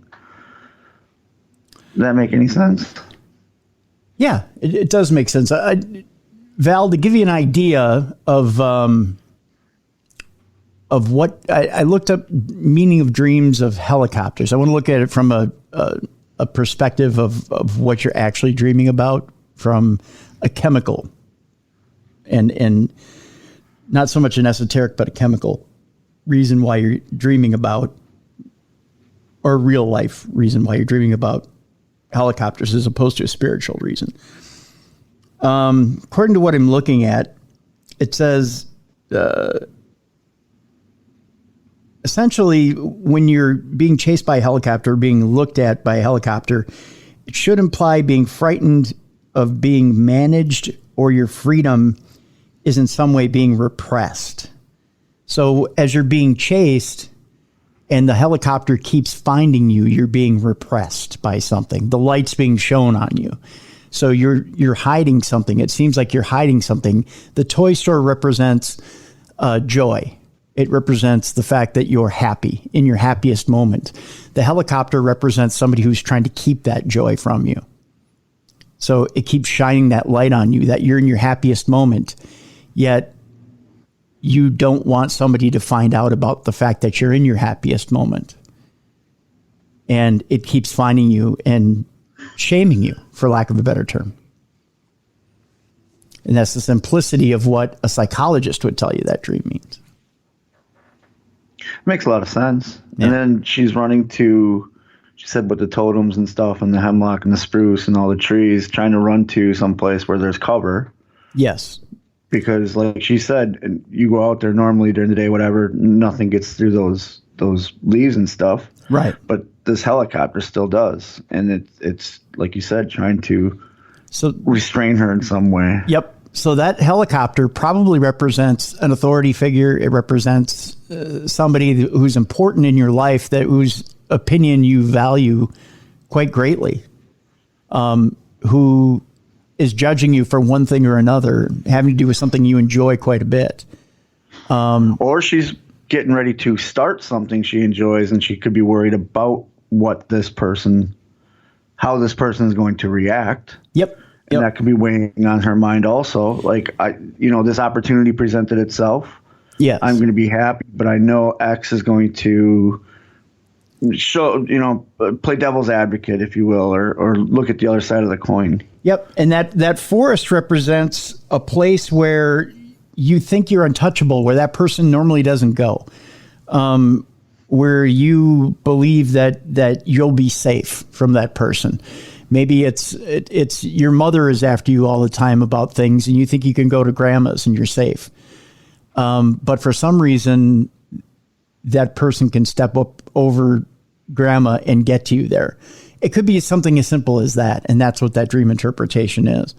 Does that make any sense? Yeah, it does make sense. Val, to give you an idea of what I looked up meaning of dreams of helicopters. I want to look at it from a perspective of what you're actually dreaming about from a chemical and not so much an esoteric, but a chemical reason why you're dreaming about, or a real life reason why you're dreaming about helicopters as opposed to a spiritual reason. According to what I'm looking at, it says, essentially, when you're being chased by a helicopter, being looked at by a helicopter, it should imply being frightened of being managed, or your freedom is in some way being repressed. So as you're being chased and the helicopter keeps finding you, you're being repressed by something. The light's being shown on you. So you're hiding something. It seems like you're hiding something. The toy store represents joy. It represents the fact that you're happy in your happiest moment. The helicopter represents somebody who's trying to keep that joy from you. So it keeps shining that light on you that you're in your happiest moment, yet you don't want somebody to find out about the fact that you're in your happiest moment. And it keeps finding you and shaming you, for lack of a better term. And that's the simplicity of what a psychologist would tell you that dream means. Makes a lot of sense. Yeah. And then she's running to, she said, with the totems and stuff and the hemlock and the spruce and all the trees, trying to run to some place where there's cover. Yes. Because like she said, you go out there normally during the day, whatever, nothing gets through those leaves and stuff. Right. But this helicopter still does. And it's like you said, trying to restrain her in some way. Yep. So that helicopter probably represents an authority figure. It represents somebody who's important in your life, whose opinion you value quite greatly, who is judging you for one thing or another, having to do with something you enjoy quite a bit. Or she's getting ready to start something she enjoys, and she could be worried about how this person is going to react. Yep. And that could be weighing on her mind also. Like, this opportunity presented itself. Yes. I'm going to be happy, but I know X is going to play devil's advocate, if you will, or look at the other side of the coin. Yep. And that forest represents a place where you think you're untouchable, where that person normally doesn't go, where you believe that you'll be safe from that person. Maybe it's your mother is after you all the time about things, and you think you can go to grandma's and you're safe. But for some reason, that person can step up over grandma and get to you there. It could be something as simple as that, and that's what that dream interpretation is.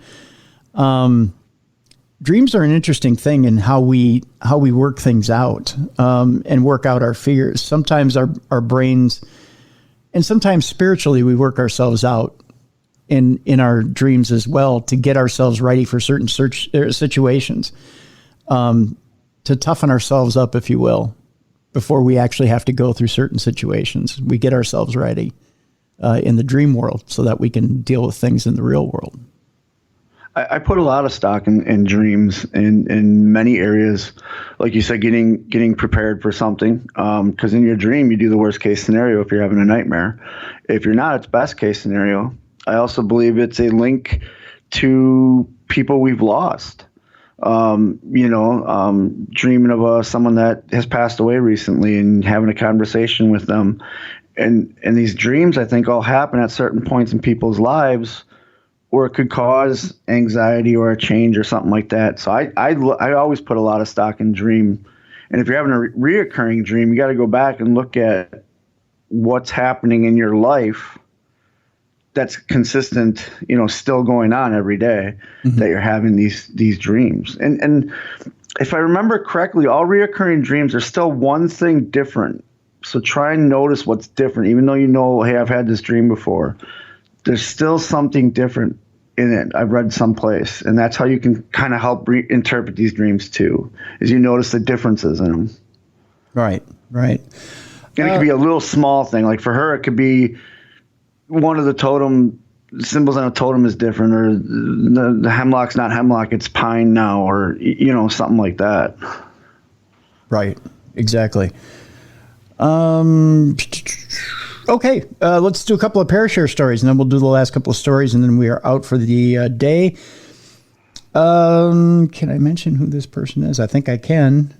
Dreams are an interesting thing in how we work things out, and work out our fears. Sometimes our brains, and sometimes spiritually, we work ourselves out in our dreams as well to get ourselves ready for certain situations, to toughen ourselves up, if you will, before we actually have to go through certain situations. We get ourselves ready in the dream world so that we can deal with things in the real world. I put a lot of stock in dreams in many areas. Like you said, getting prepared for something. Because in your dream, you do the worst case scenario if you're having a nightmare. If you're not, it's best case scenario. I also believe it's a link to people we've lost. Dreaming of someone that has passed away recently and having a conversation with them. And these dreams, I think, all happen at certain points in people's lives, or it could cause anxiety or a change or something like that. So I always put a lot of stock in dream. And if you're having a reoccurring dream, you got to go back and look at what's happening in your life that's consistent, still going on every day, that you're having these dreams. And if I remember correctly, all reoccurring dreams are still one thing different. So try and notice what's different, even though hey, I've had this dream before. There's still something different in it. I've read someplace, and that's how you can kind of help reinterpret these dreams too, is you notice the differences in them. Right. And it could be a little small thing. Like for her, it could be one of the totem symbols on a totem is different, or the hemlock's not hemlock, it's pine now, or something like that. Right. Exactly. Okay, let's do a couple of Parashare stories, and then we'll do the last couple of stories, and then we are out for the day. Can I mention who this person is? I think I can.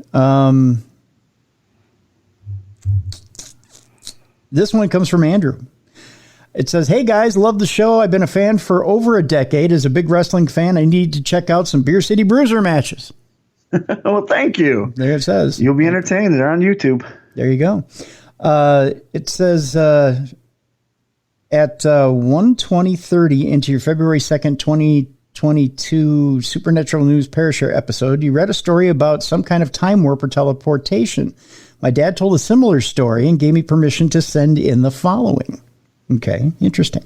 This one comes from Andrew. It says, "Hey guys, love the show. I've been a fan for over a decade. As a big wrestling fan, I need to check out some Beer City Bruiser matches." Well, thank you. There it says. You'll be entertained. They're on YouTube. There you go. It says at 1:20:30 into your February 2nd, 2022 Supernatural News Parashare episode, you read a story about some kind of time warp or teleportation. My dad told a similar story and gave me permission to send in the following. Okay, interesting.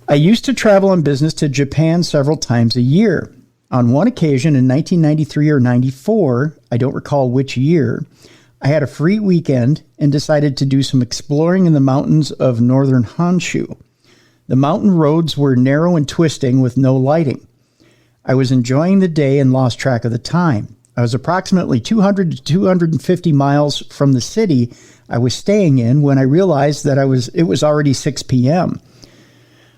I used to travel on business to Japan several times a year. On one occasion in 1993 or 94, I don't recall which year, I had a free weekend and decided to do some exploring in the mountains of northern Honshu. The mountain roads were narrow and twisting with no lighting. I was enjoying the day and lost track of the time. I was approximately 200 to 250 miles from the city I was staying in when I realized that it was already 6 p.m.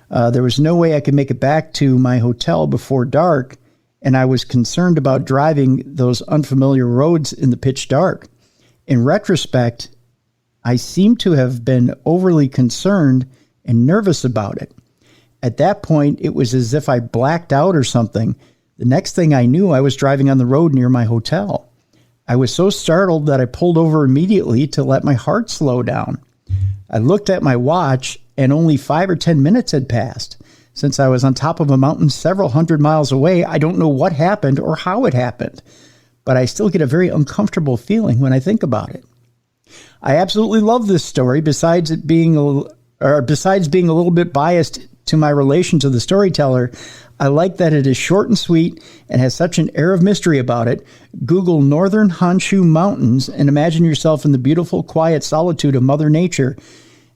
There was no way I could make it back to my hotel before dark, and I was concerned about driving those unfamiliar roads in the pitch dark. In retrospect, I seem to have been overly concerned and nervous about it. At that point, it was as if I blacked out or something. The next thing I knew, I was driving on the road near my hotel. I was so startled that I pulled over immediately to let my heart slow down. I looked at my watch, and only 5 or 10 minutes had passed. Since I was on top of a mountain several hundred miles away, I don't know what happened or how it happened, but I still get a very uncomfortable feeling when I think about it. I absolutely love this story. Besides it being or besides being a little bit biased to my relation to the storyteller, I like that it is short and sweet and has such an air of mystery about it. Google Northern Honshu Mountains and imagine yourself in the beautiful, quiet solitude of Mother Nature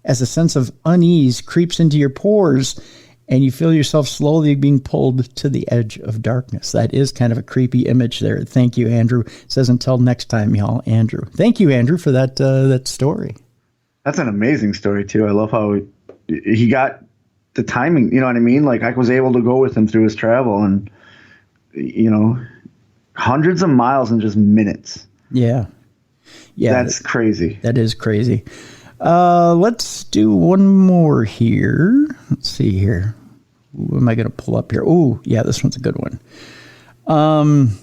as a sense of unease creeps into your pores and you feel yourself slowly being pulled to the edge of darkness. That is kind of a creepy image there. Thank you, Andrew. It says until next time, y'all, Andrew. Thank you, Andrew, for that story. That's an amazing story, too. I love how he got the timing, you know what I mean? Like I was able to go with him through his travel and, hundreds of miles in just minutes. Yeah. That's crazy. That is crazy. Let's do one more here. Let's see here. What am I going to pull up here? Oh, yeah, this one's a good one.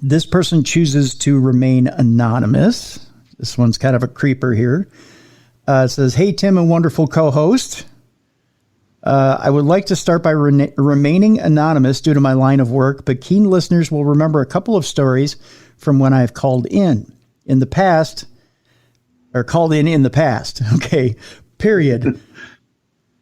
This person chooses to remain anonymous. This one's kind of a creeper here. It says, hey, Tim and wonderful co-host. I would like to start by remaining anonymous due to my line of work, but keen listeners will remember a couple of stories from when I've called in the past. Okay, period.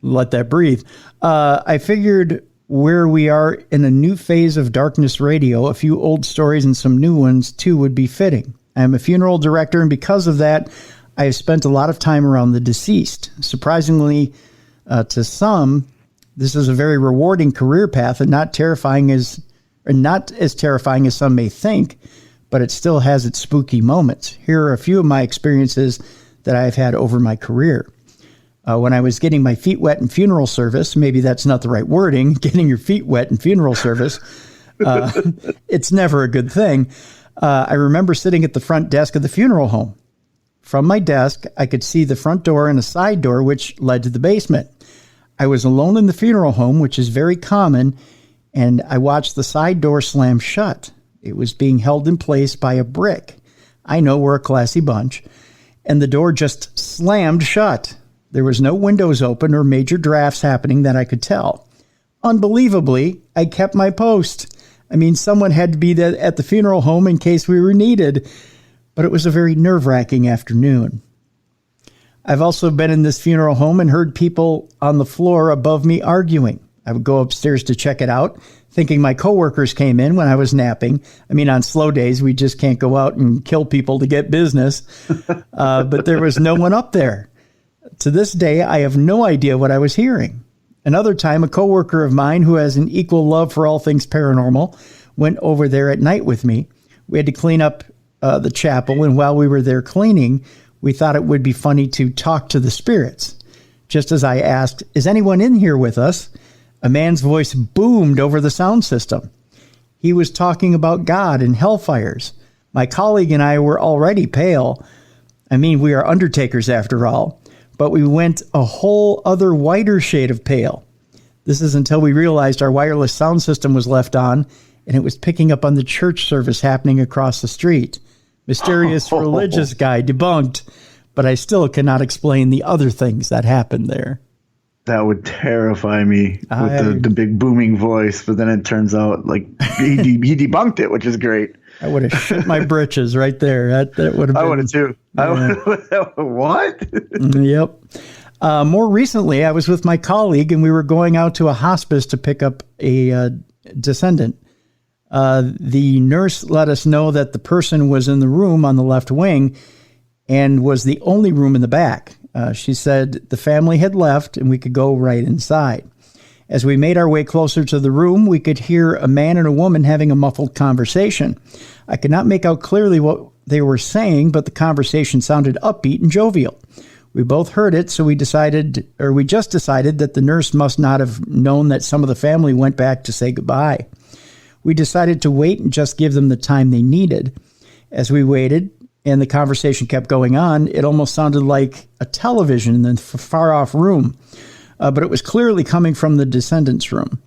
Let that breathe. I figured where we are in a new phase of darkness radio, a few old stories and some new ones too would be fitting. I am a funeral director, and because of that, I have spent a lot of time around the deceased. Surprisingly, to some, this is a very rewarding career path and not as terrifying as some may think, but it still has its spooky moments. Here are a few of my experiences that I've had over my career. When I was getting my feet wet in funeral service, maybe that's not the right wording, getting your feet wet in funeral service, it's never a good thing. I remember sitting at the front desk of the funeral home. From my desk, I could see the front door and a side door which led to the basement. I was alone in the funeral home, which is very common, and I watched the side door slam shut. It was being held in place by a brick. I know we're a classy bunch. And the door just slammed shut. There was no windows open or major drafts happening that I could tell. Unbelievably, I kept my post. I mean, someone had to be there at the funeral home in case we were needed. But it was a very nerve-wracking afternoon. I've also been in this funeral home and heard people on the floor above me arguing. I would go upstairs to check it out, thinking my coworkers came in when I was napping. I mean, on slow days, we just can't go out and kill people to get business. But there was no one up there. To this day, I have no idea what I was hearing. Another time, a coworker of mine who has an equal love for all things paranormal went over there at night with me. We had to clean up the chapel, and while we were there cleaning, we thought it would be funny to talk to the spirits. Just as I asked, is anyone in here with us? A man's voice boomed over the sound system. He was talking about God and hellfires. My colleague and I were already pale. I mean, we are undertakers after all, but we went a whole other whiter shade of pale. This is until we realized our wireless sound system was left on, and it was picking up on the church service happening across the street. Mysterious religious guy debunked, but I still cannot explain the other things that happened there. That would terrify me with the big booming voice, but then it turns out like he debunked it, which is great. I would have shit my britches right there. That would have. I would have too. Yeah. What? Yep. More recently, I was with my colleague, and we were going out to a hospice to pick up a descendant. The nurse let us know that the person was in the room on the left wing and was the only room in the back. She said the family had left and we could go right inside. As we made our way closer to the room, we could hear a man and a woman having a muffled conversation. I could not make out clearly what they were saying, but the conversation sounded upbeat and jovial. We both heard it, so we just decided that the nurse must not have known that some of the family went back to say goodbye. We decided to wait and just give them the time they needed. As we waited and the conversation kept going on, it almost sounded like a television in the far-off room, but it was clearly coming from the descendants' room.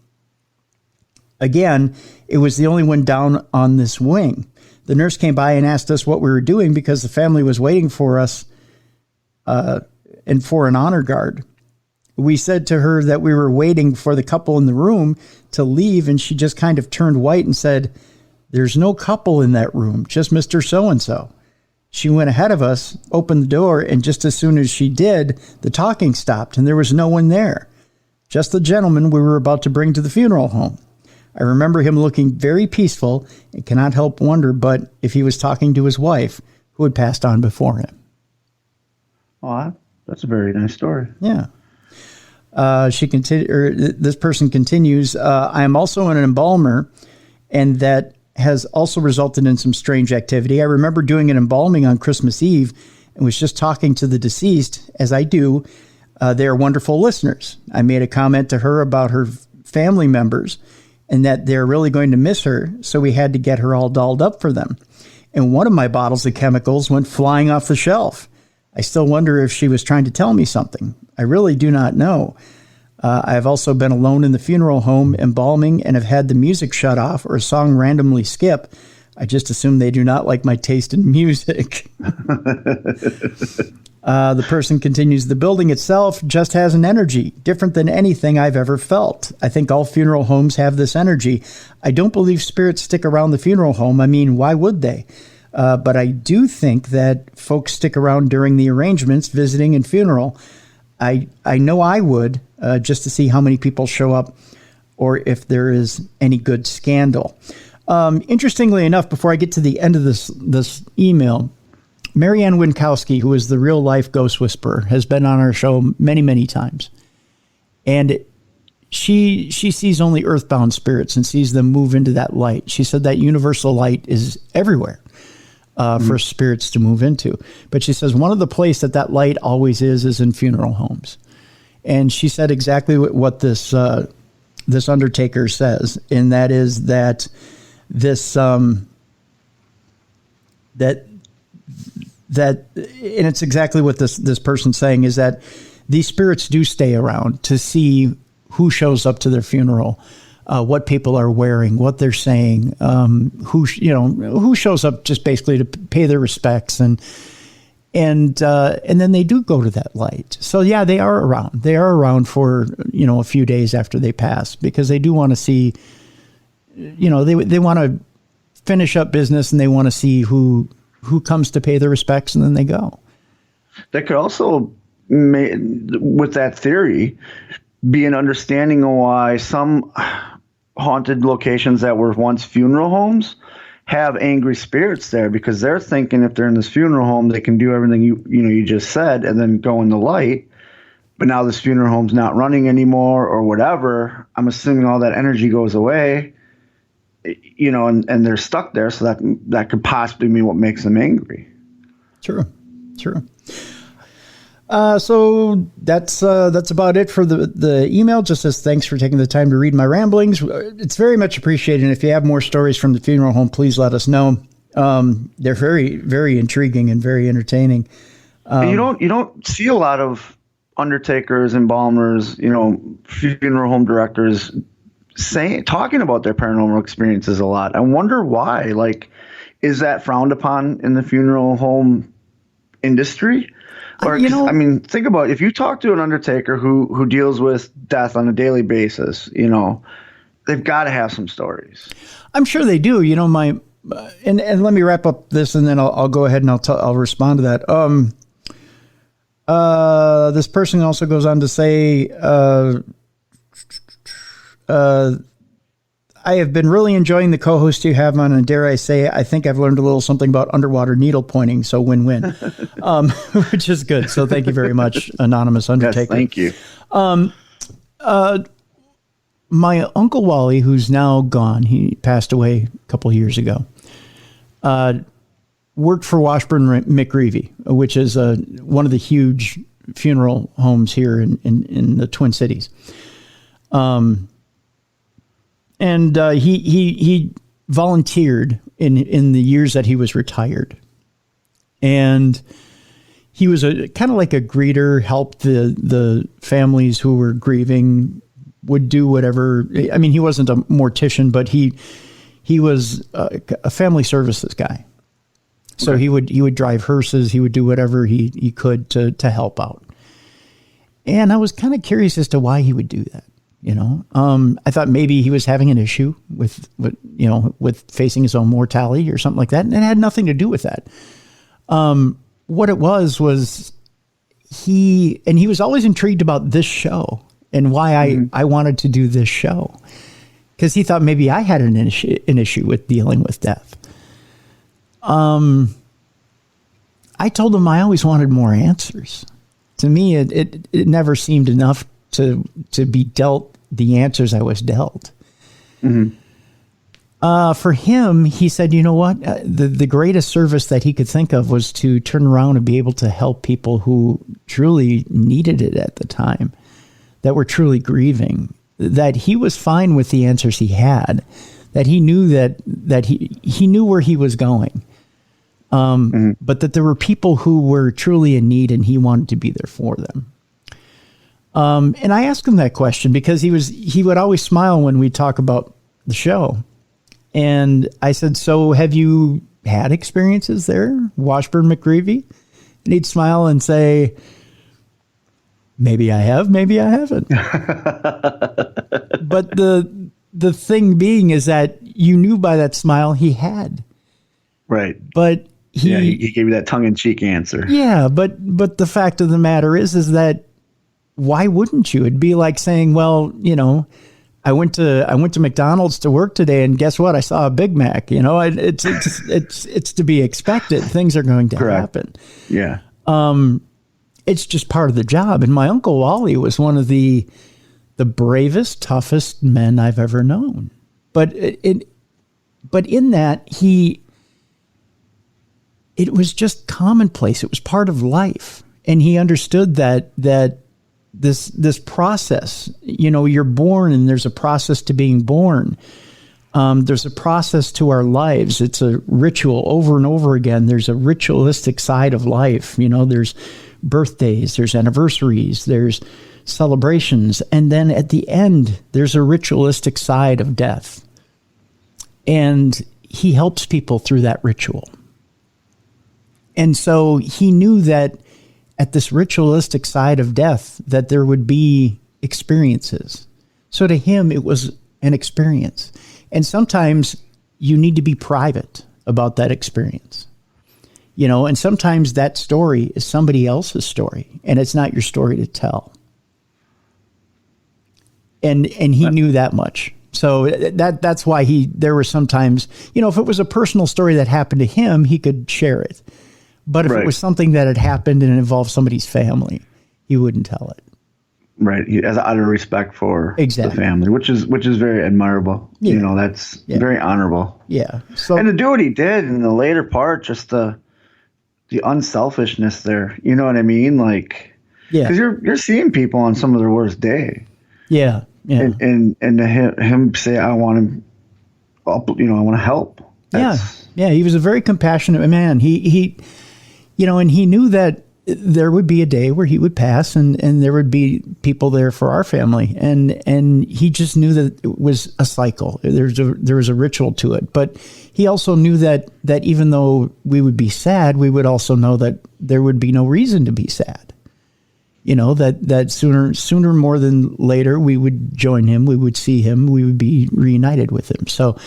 Again, it was the only one down on this wing. The nurse came by and asked us what we were doing because the family was waiting for us and for an honor guard. We said to her that we were waiting for the couple in the room to leave, and she just kind of turned white and said, "There's no couple in that room, just Mr. So-and-so." She went ahead of us, opened the door, and just as soon as she did, the talking stopped, and there was no one there. Just the gentleman we were about to bring to the funeral home. I remember him looking very peaceful and cannot help wonder but if he was talking to his wife, who had passed on before him. Oh, that's a very nice story. Yeah. This person continues, I am also an embalmer, and that has also resulted in some strange activity. I remember doing an embalming on Christmas Eve and was just talking to the deceased, as I do. They are wonderful listeners. I made a comment to her about her family members and that they're really going to miss her, so we had to get her all dolled up for them. And one of my bottles of chemicals went flying off the shelf. I still wonder if she was trying to tell me something. I really do not know. I have also been alone in the funeral home embalming and have had the music shut off or a song randomly skip. I just assume they do not like my taste in music. The person continues, the building itself just has an energy different than anything I've ever felt. I think all funeral homes have this energy. I don't believe spirits stick around the funeral home. I mean, why would they? But I do think that folks stick around during the arrangements, visiting and funeral. I know I would, just to see how many people show up or if there is any good scandal. Interestingly enough, before I get to the end of this email, Marianne Winkowski, who is the real life ghost whisperer, has been on our show many, many times. And she sees only earthbound spirits and sees them move into that light. She said that universal light is everywhere. For spirits to move into. But she says one of the place that light always is in funeral homes. And she said exactly what this undertaker says, and that is that this and it's exactly what this person's saying, is that these spirits do stay around to see who shows up to their funeral. What people are wearing, what they're saying, who shows up just basically to pay their respects, and then they do go to that light. So yeah, they are around. They are around for a few days after they pass, because they do want to see, they want to finish up business and they want to see who comes to pay their respects, and then they go. That could also, with that theory, be an understanding of why some haunted locations that were once funeral homes have angry spirits there, because they're thinking if they're in this funeral home, they can do everything you just said and then go in the light. But now this funeral home's not running anymore or whatever. I'm assuming all that energy goes away, and they're stuck there. So that could possibly be what makes them angry. True. So that's about it for the email. Just says, thanks for taking the time to read my ramblings. It's very much appreciated. And if you have more stories from the funeral home, please let us know. They're very, very intriguing and very entertaining. And you don't see a lot of undertakers, embalmers, funeral home directors talking about their paranormal experiences a lot. I wonder why. Like, is that frowned upon in the funeral home industry? Or, think about it. If you talk to an undertaker who deals with death on a daily basis, they've got to have some stories. I'm sure they do. And let me wrap up this, and then I'll go ahead and I'll respond to that. This person also goes on to say, I have been really enjoying the co-host you have on, and dare I say, I think I've learned a little something about underwater needle pointing, so win-win, which is good. So thank you very much, Anonymous Undertaker. Yes, thank you. My Uncle Wally, who's now gone, he passed away a couple of years ago, worked for Washburn McGreevy, which is one of the huge funeral homes here in the Twin Cities. And he volunteered in the years that he was retired. And he was kind of like a greeter, helped the families who were grieving, would do whatever. I mean, he wasn't a mortician, but he was a family services guy. So okay. he would drive hearses. He would do whatever he could to help out. And I was kind of curious as to why he would do that. I thought maybe he was having an issue with facing his own mortality or something like that. And it had nothing to do with that. What it was he was always intrigued about this show and why I wanted to do this show, because he thought maybe I had an issue with dealing with death. I told him I always wanted more answers. To me, it never seemed enough to be dealt the answers I was dealt. For him, he said, you know what? The greatest service that he could think of was to turn around and be able to help people who truly needed it at the time, that were truly grieving, that he was fine with the answers he had, that he knew that he knew where he was going. But that there were people who were truly in need and he wanted to be there for them. And I asked him that question because he would always smile when we talk about the show. And I said, so have you had experiences there, Washburn McGreevy? And he'd smile and say, maybe I have, maybe I haven't. But the thing being is that you knew by that smile he had. Right. But he gave you that tongue-in-cheek answer. Yeah, but the fact of the matter is that why wouldn't you? It'd be like saying, well, I went to McDonald's to work today, and guess what? I saw a Big Mac. It's to be expected. Things are going to happen. Yeah. It's just part of the job. And my Uncle Wally was one of the bravest, toughest men I've ever known. But in that it was just commonplace. It was part of life. And he understood that this process, you're born and there's a process to being born. There's a process to our lives. It's a ritual over and over again. There's a ritualistic side of life. There's birthdays, there's anniversaries, there's celebrations. And then at the end, there's a ritualistic side of death. And he helps people through that ritual. And so he knew that at this ritualistic side of death, that there would be experiences. So to him, it was an experience. And sometimes you need to be private about that experience. And sometimes that story is somebody else's story, and it's not your story to tell. And he knew that much. So that's why there were sometimes, if it was a personal story that happened to him, he could share it. But if it was something that had happened and involved somebody's family, he wouldn't tell it. Right. He has out of respect for the family, which is very admirable. Yeah. That's very honorable. Yeah. So, and to do what he did in the later part, just the unselfishness there. You know what I mean? Like, because you're seeing people on some of their worst day. Yeah. Yeah. And to him say, I want to help. Yeah. He was a very compassionate man. He and he knew that there would be a day where he would pass and there would be people there for our family. And he just knew that it was a cycle. There was a ritual to it. But he also knew that even though we would be sad, we would also know that there would be no reason to be sad. That sooner more than later, we would join him. We would see him. We would be reunited with him. So,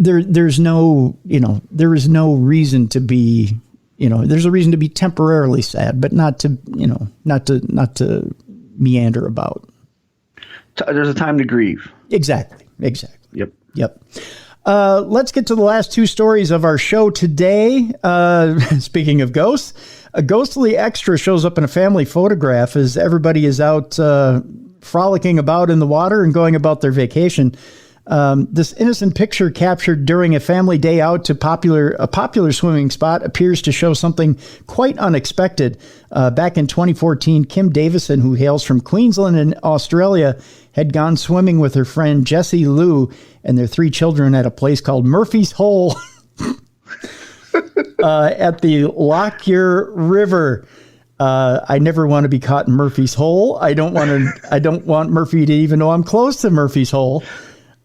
there's no reason to be, there's a reason to be temporarily sad, but not to meander about. There's a time to grieve. Exactly. Yep. Let's get to the last two stories of our show today. Speaking of ghosts, a ghostly extra shows up in a family photograph as everybody is out frolicking about in the water and going about their vacation. This innocent picture captured during a family day out to a popular swimming spot appears to show something quite unexpected. Back in 2014, Kim Davison, who hails from Queensland in Australia, had gone swimming with her friend Jessie Lou and their 3 children at a place called Murphy's Hole at the Lockyer River. I never want to be caught in Murphy's Hole. I don't want Murphy to even know I'm close to Murphy's Hole.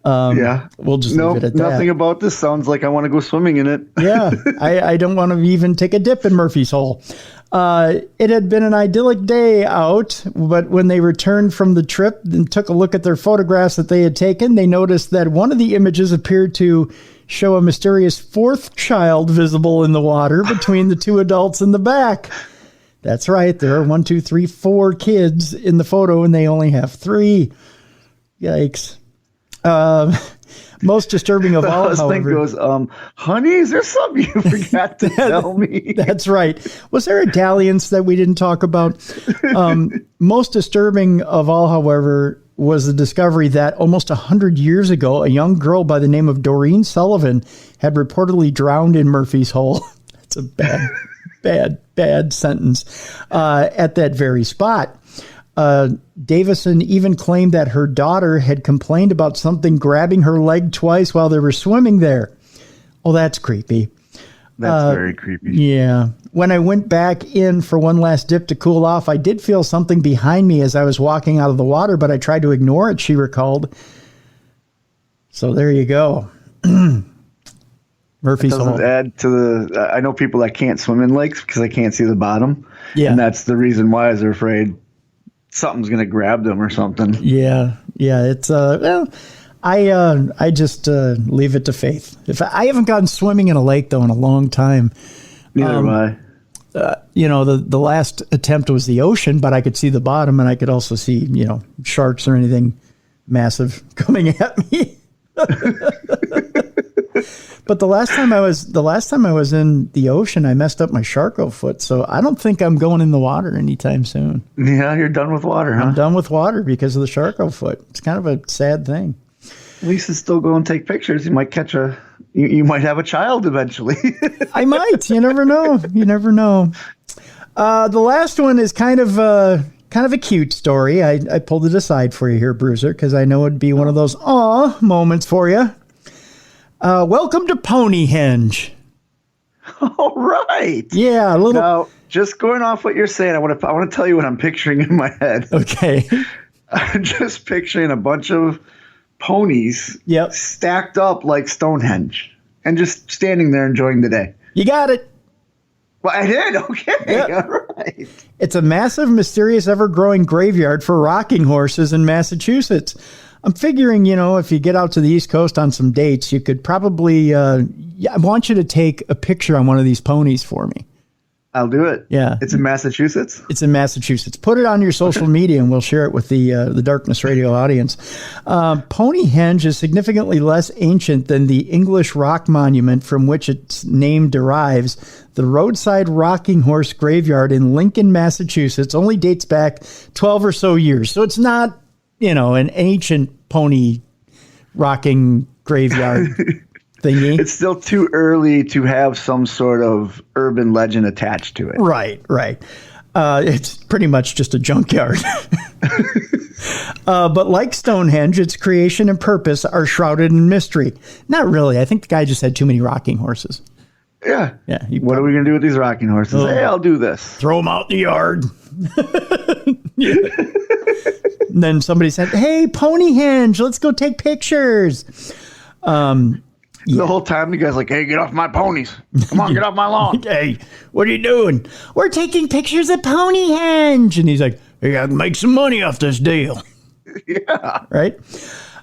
We'll just leave it at that. Nothing about this sounds like I want to go swimming in it. Yeah, I don't want to even take a dip in Murphy's Hole. It had been an idyllic day out, but when they returned from the trip and took a look at their photographs that they had taken, they noticed that one of the images appeared to show a mysterious fourth child visible in the water between the two adults in the back. That's right. There are 4 kids in the photo, and they only have 3. Yikes. Most disturbing of all, however, goes, honey, is there something you forgot to tell me? That's right. Was there a dalliance that we didn't talk about? Most disturbing of all, however, was the discovery that almost 100 years ago, a young girl by the name of Doreen Sullivan had reportedly drowned in Murphy's Hole. That's a bad sentence. At that very spot. Davison even claimed that her daughter had complained about something grabbing her leg twice while they were swimming there. Oh, that's creepy. That's very creepy. Yeah. When I went back in for one last dip to cool off, I did feel something behind me as I was walking out of the water, but I tried to ignore it, she recalled. So there you go. Murphy's Hole. Doesn't add to the... I know people that can't swim in lakes because they can't see the bottom. Yeah. And that's the reason why they're afraid something's going to grab them or something. Yeah. Yeah. It's, well, I just leave it to faith. If I haven't gone swimming in a lake, though, in a long time. Neither have I. The last attempt was the ocean, but I could see the bottom, and I could also see, sharks or anything massive coming at me. But the last time I was in the ocean, I messed up my Sharko foot, so I don't think I'm going in the water anytime soon. Yeah, you're done with water, huh? I'm done with water because of the Sharko foot. It's kind of a sad thing. At least it's still go and take pictures. You might catch you might have a child eventually. I might. You never know. You never know. The last one is kind of a cute story. I pulled it aside for you here, Bruiser, because I know it'd be one of those aw moments for you. Welcome to Ponyhenge. All right. Yeah, a little. Now, just going off what you're saying, I want to tell you what I'm picturing in my head. Okay. I'm just picturing a bunch of ponies stacked up like Stonehenge and just standing there enjoying the day. You got it. Well, I did. Okay. Yep. All right. It's a massive, mysterious, ever-growing graveyard for rocking horses in Massachusetts. I'm figuring, if you get out to the East Coast on some dates, you could probably, I want you to take a picture on one of these ponies for me. I'll do it. Yeah. It's in Massachusetts? It's in Massachusetts. Put it on your social media and we'll share it with the Darkness Radio audience. Ponyhenge is significantly less ancient than the English rock monument from which its name derives. The roadside rocking horse graveyard in Lincoln, Massachusetts only dates back 12 or so years. So it's not, an ancient pony rocking graveyard thingy. It's still too early to have some sort of urban legend attached to it. Right. It's pretty much just a junkyard. But like Stonehenge, its creation and purpose are shrouded in mystery. Not really. I think the guy just had too many rocking horses. Yeah. What are we going to do with these rocking horses? Hey, I'll do this. Throw them out in the yard. And then somebody said, hey, Ponyhenge, let's go take pictures. The whole time the guy's like, hey, get off my ponies. Come on, get off my lawn. Hey, what are you doing? We're taking pictures of Ponyhenge. And he's like, hey, I can make some money off this deal. Yeah. Right?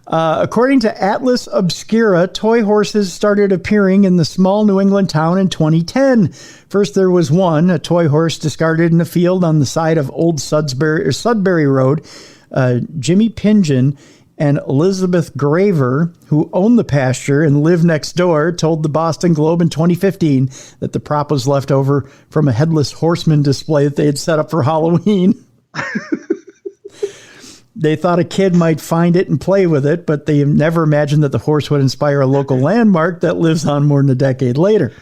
According to Atlas Obscura, toy horses started appearing in the small New England town in 2010. First, there was a toy horse discarded in a field on the side of Old Sudbury Road. Jimmy Pingen and Elizabeth Graver, who owned the pasture and lived next door, told the Boston Globe in 2015 that the prop was left over from a headless horseman display that they had set up for Halloween. They thought a kid might find it and play with it, but they never imagined that the horse would inspire a local landmark that lives on more than a decade later.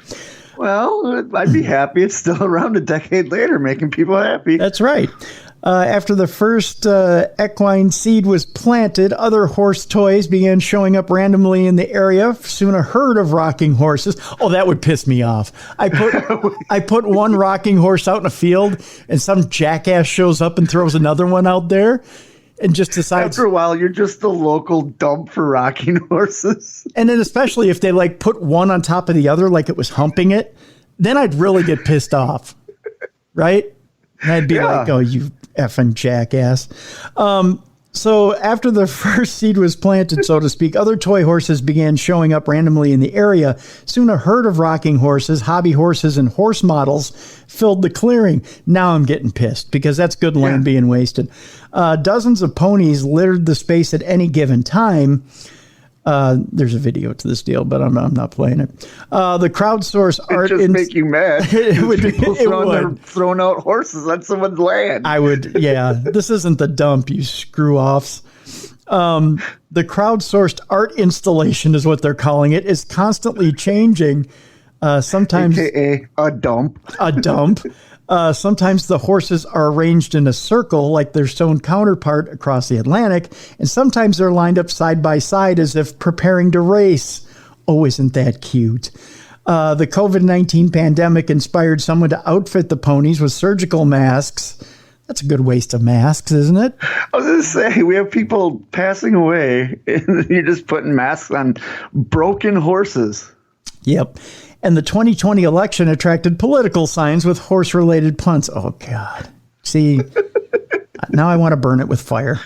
Well, I'd be happy it's still around a decade later, making people happy. That's right. After the first equine seed was planted, other horse toys began showing up randomly in the area. Soon a herd of rocking horses. Oh, that would piss me off. I put one rocking horse out in a field, and some jackass shows up and throws another one out there. And just decides. After a while, you're just the local dump for rocking horses. And then especially if they put one on top of the other like it was humping it, then I'd really get pissed off. Right? And I'd be like, oh, you effing jackass. So after the first seed was planted, so to speak, other toy horses began showing up randomly in the area. Soon a herd of rocking horses, hobby horses, and horse models filled the clearing. Now I'm getting pissed because that's good land being wasted. Dozens of ponies littered the space at any given time. There's a video to this deal, but I'm not playing it. The crowdsourced art just make you mad. People throwing out horses on someone's land. I would, yeah. This isn't the dump, you screw-offs. The crowdsourced art installation is what they're calling it, is constantly changing. Sometimes AKA a dump. A dump. Sometimes the horses are arranged in a circle like their stone counterpart across the Atlantic, and sometimes they're lined up side by side as if preparing to race. Oh, isn't that cute? The COVID-19 pandemic inspired someone to outfit the ponies with surgical masks. That's a good waste of masks, isn't it? I was going to say, we have people passing away, and you're just putting masks on broken horses. Yep. And the 2020 election attracted political signs with horse-related punts. Oh, God. See, now I want to burn it with fire.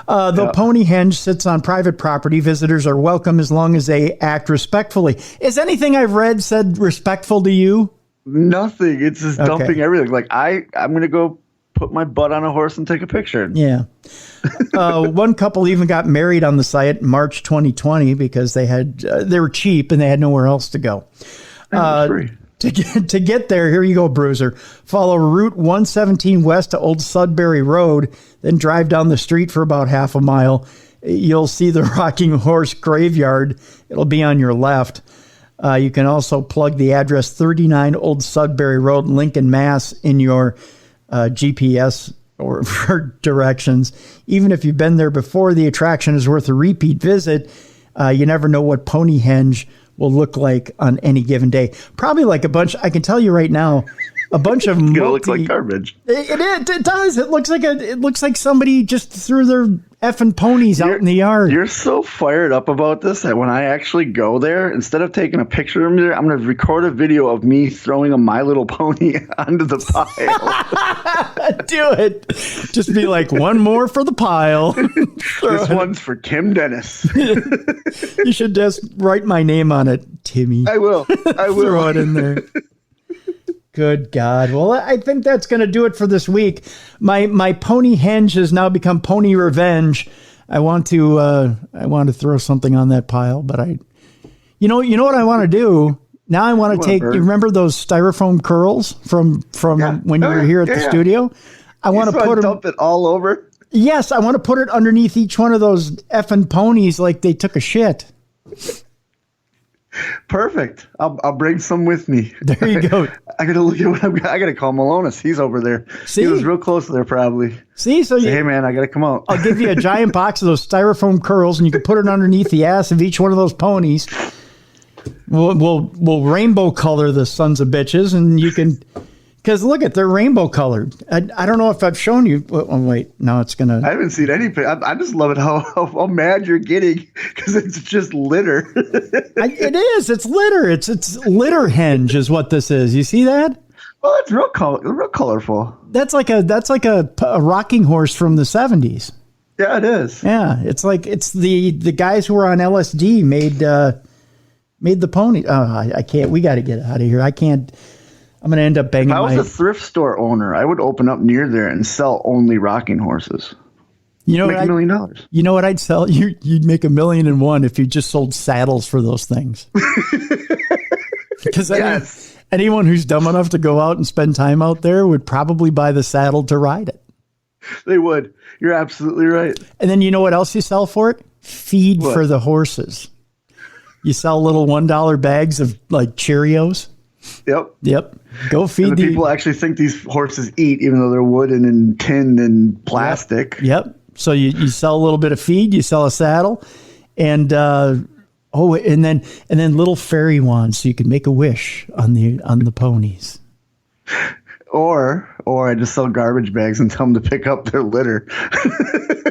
The pony henge sits on private property. Visitors are welcome as long as they act respectfully. Is anything I've read said respectful to you? Nothing. It's just dumping everything. Like, I'm going to go put my butt on a horse and take a picture. Yeah. One couple even got married on the site in March 2020 because they were cheap and they had nowhere else to go. To get there, here you go, Bruiser. Follow Route 117 west to Old Sudbury Road, then drive down the street for about half a mile. You'll see the Rocking Horse Graveyard. It'll be on your left. You can also plug the address 39 Old Sudbury Road, Lincoln, Mass. in your GPS or for directions. Even if you've been there before, the attraction is worth a repeat visit. You never know what pony henge will look like on any given day. Probably like a bunch, I can tell you right now, a bunch of it's gonna look like garbage. It does. It looks like somebody just threw their effing ponies out in the yard. You're so fired up about this that when I actually go there, instead of taking a picture of me there, I'm going to record a video of me throwing a My Little Pony onto the pile. Do it. Just be like, one more for the pile. This one's for Tim Dennis. You should just write my name on it, Timmy. I will. Throw it in there. Good God. Well, I think that's going to do it for this week. My pony henge has now become pony revenge. I want to throw something on that pile, but you know what I want to do? Now I want to take, you remember those styrofoam curls from when you were here at the studio? I want to put them, dump it all over. Yes. I want to put it underneath each one of those effing ponies like they took a shit. Perfect. I'll bring some with me. There you go. I gotta look at what I gotta call Malonis. He's over there. See? He was real close there, probably. See, hey man, I gotta come out. I'll give you a giant box of those styrofoam curls, and you can put it underneath the ass of each one of those ponies. We'll rainbow color the sons of bitches, and you can. Because look they're rainbow colored. I don't know if I've shown you. Oh, wait, no, it's gonna. I haven't seen any. I just love it how mad you're getting because it's just litter. It is. It's litter. It's litter henge is what this is. You see that? Well, it's real colorful. That's like a rocking horse from the 70s. Yeah, it is. Yeah, it's the guys who were on LSD made the pony. Oh, I can't. We got to get out of here. I can't. I'm going to end up banging If I was a thrift store owner, I would open up near there and sell only rocking horses. You know, make $1 million. You know what I'd sell? You'd make $1 million and one if you just sold saddles for those things. Because anyone who's dumb enough to go out and spend time out there would probably buy the saddle to ride it. They would. You're absolutely right. And then you know what else you sell for it? Feed for the horses. You sell little $1 bags of like Cheerios. Yep. Go feed and the people actually think these horses eat, even though they're wooden and tin and plastic. Yep. So you sell a little bit of feed, you sell a saddle, and and then little fairy wands, so you can make a wish on the ponies. Or I just sell garbage bags and tell them to pick up their litter.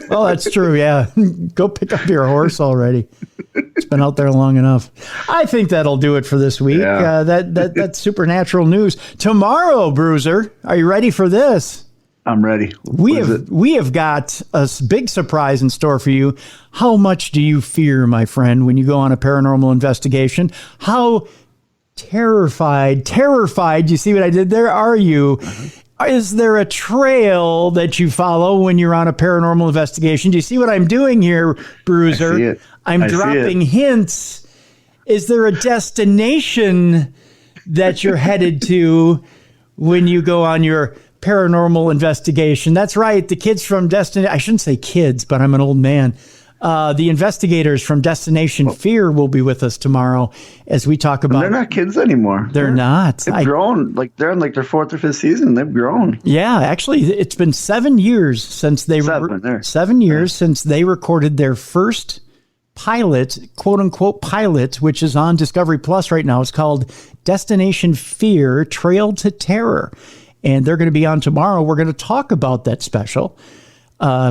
Oh, that's true. Yeah, go pick up your horse already. It's been out there long enough. I think that'll do it for this week. Yeah. That's supernatural news. Tomorrow, Bruiser, are you ready for this? I'm ready. We have got a big surprise in store for you. How much do you fear, my friend, when you go on a paranormal investigation? How terrified, you see what I did there, are you? Is there a trail that you follow when you're on a paranormal investigation? Do you see what I'm doing here, Bruiser? I see it. I'm dropping hints. Is there a destination that you're headed to when you go on your paranormal investigation? That's right. The kids from I shouldn't say kids, but I'm an old man. The investigators from Destination Fear will be with us tomorrow as we talk about. They're not kids anymore. They're not. They've grown. Like they're in like their 4th or 5th season. They've grown. Yeah, actually, it's been 7 years since they since they recorded their first pilot, quote unquote pilot, which is on Discovery Plus right now. It's called Destination Fear: Trail to Terror, and they're going to be on tomorrow. We're going to talk about that special.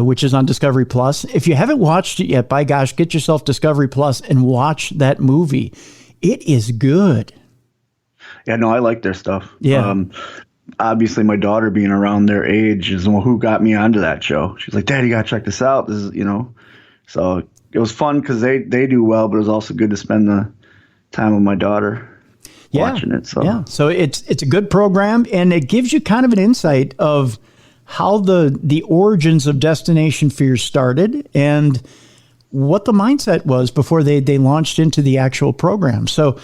Which is on Discovery Plus. If you haven't watched it yet, by gosh, get yourself Discovery Plus and watch that movie. It is good. Yeah, no, I like their stuff. Yeah. Obviously, my daughter being around their age is who got me onto that show. She's like, "Dad, you got to check this out." This is, so it was fun because they do well, but it was also good to spend the time with my daughter watching it. So it's a good program, and it gives you kind of an insight of how the origins of Destination Fear started and what the mindset was before they launched into the actual program. So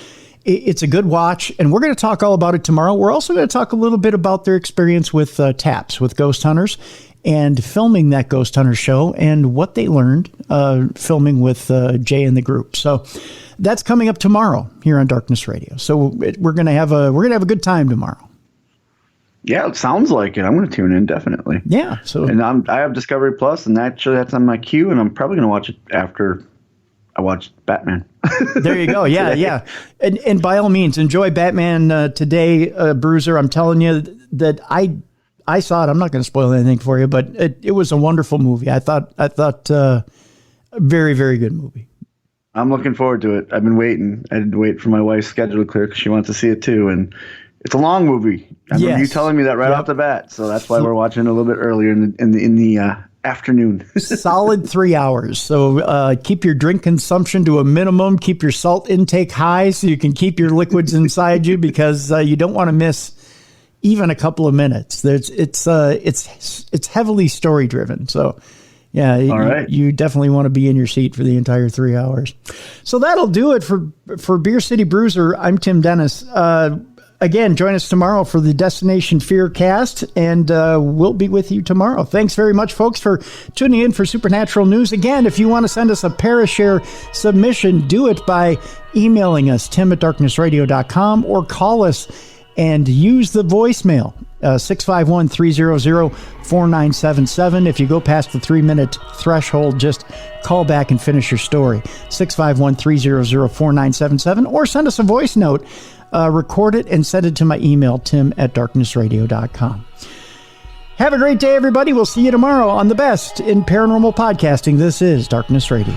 it's a good watch, and we're going to talk all about it tomorrow. We're also going to talk a little bit about their experience with TAPS, with Ghost Hunters, and filming that Ghost Hunter show and what they learned filming with Jay and the group. So that's coming up tomorrow here on Darkness Radio. So we're going to have a good time tomorrow. Yeah, it sounds like it. I'm going to tune in definitely. Yeah. And I have Discovery Plus, and actually that's on my queue, and I'm probably going to watch it after I watch Batman. There you go. Yeah, yeah. And by all means, enjoy Batman today, Bruiser. I'm telling you that I saw it. I'm not going to spoil anything for you, but it was a wonderful movie. I thought very, very good movie. I'm looking forward to it. I've been waiting. I had to wait for my wife's schedule to clear because she wants to see it too, and it's a long movie. I remember you telling me that right off the bat, so that's why we're watching it a little bit earlier in the afternoon. Solid 3 hours. So keep your drink consumption to a minimum. Keep your salt intake high so you can keep your liquids inside you, because you don't want to miss even a couple of minutes. It's heavily story driven. So yeah, you definitely want to be in your seat for the entire 3 hours. So that'll do it for Beer City Bruiser. I'm Tim Dennis. Again, join us tomorrow for the Destination Fear cast, and we'll be with you tomorrow. Thanks very much, folks, for tuning in for Supernatural News. Again, if you want to send us a Parashare submission, do it by emailing us, tim@darknessradio.com, or call us and use the voicemail, 651-300-4977. If you go past the 3-minute threshold, just call back and finish your story, 651-300-4977, or send us a voice note. Record it and send it to my email, tim@darknessradio.com. Have a great day, everybody. We'll see you tomorrow on the best in paranormal podcasting. This is Darkness Radio.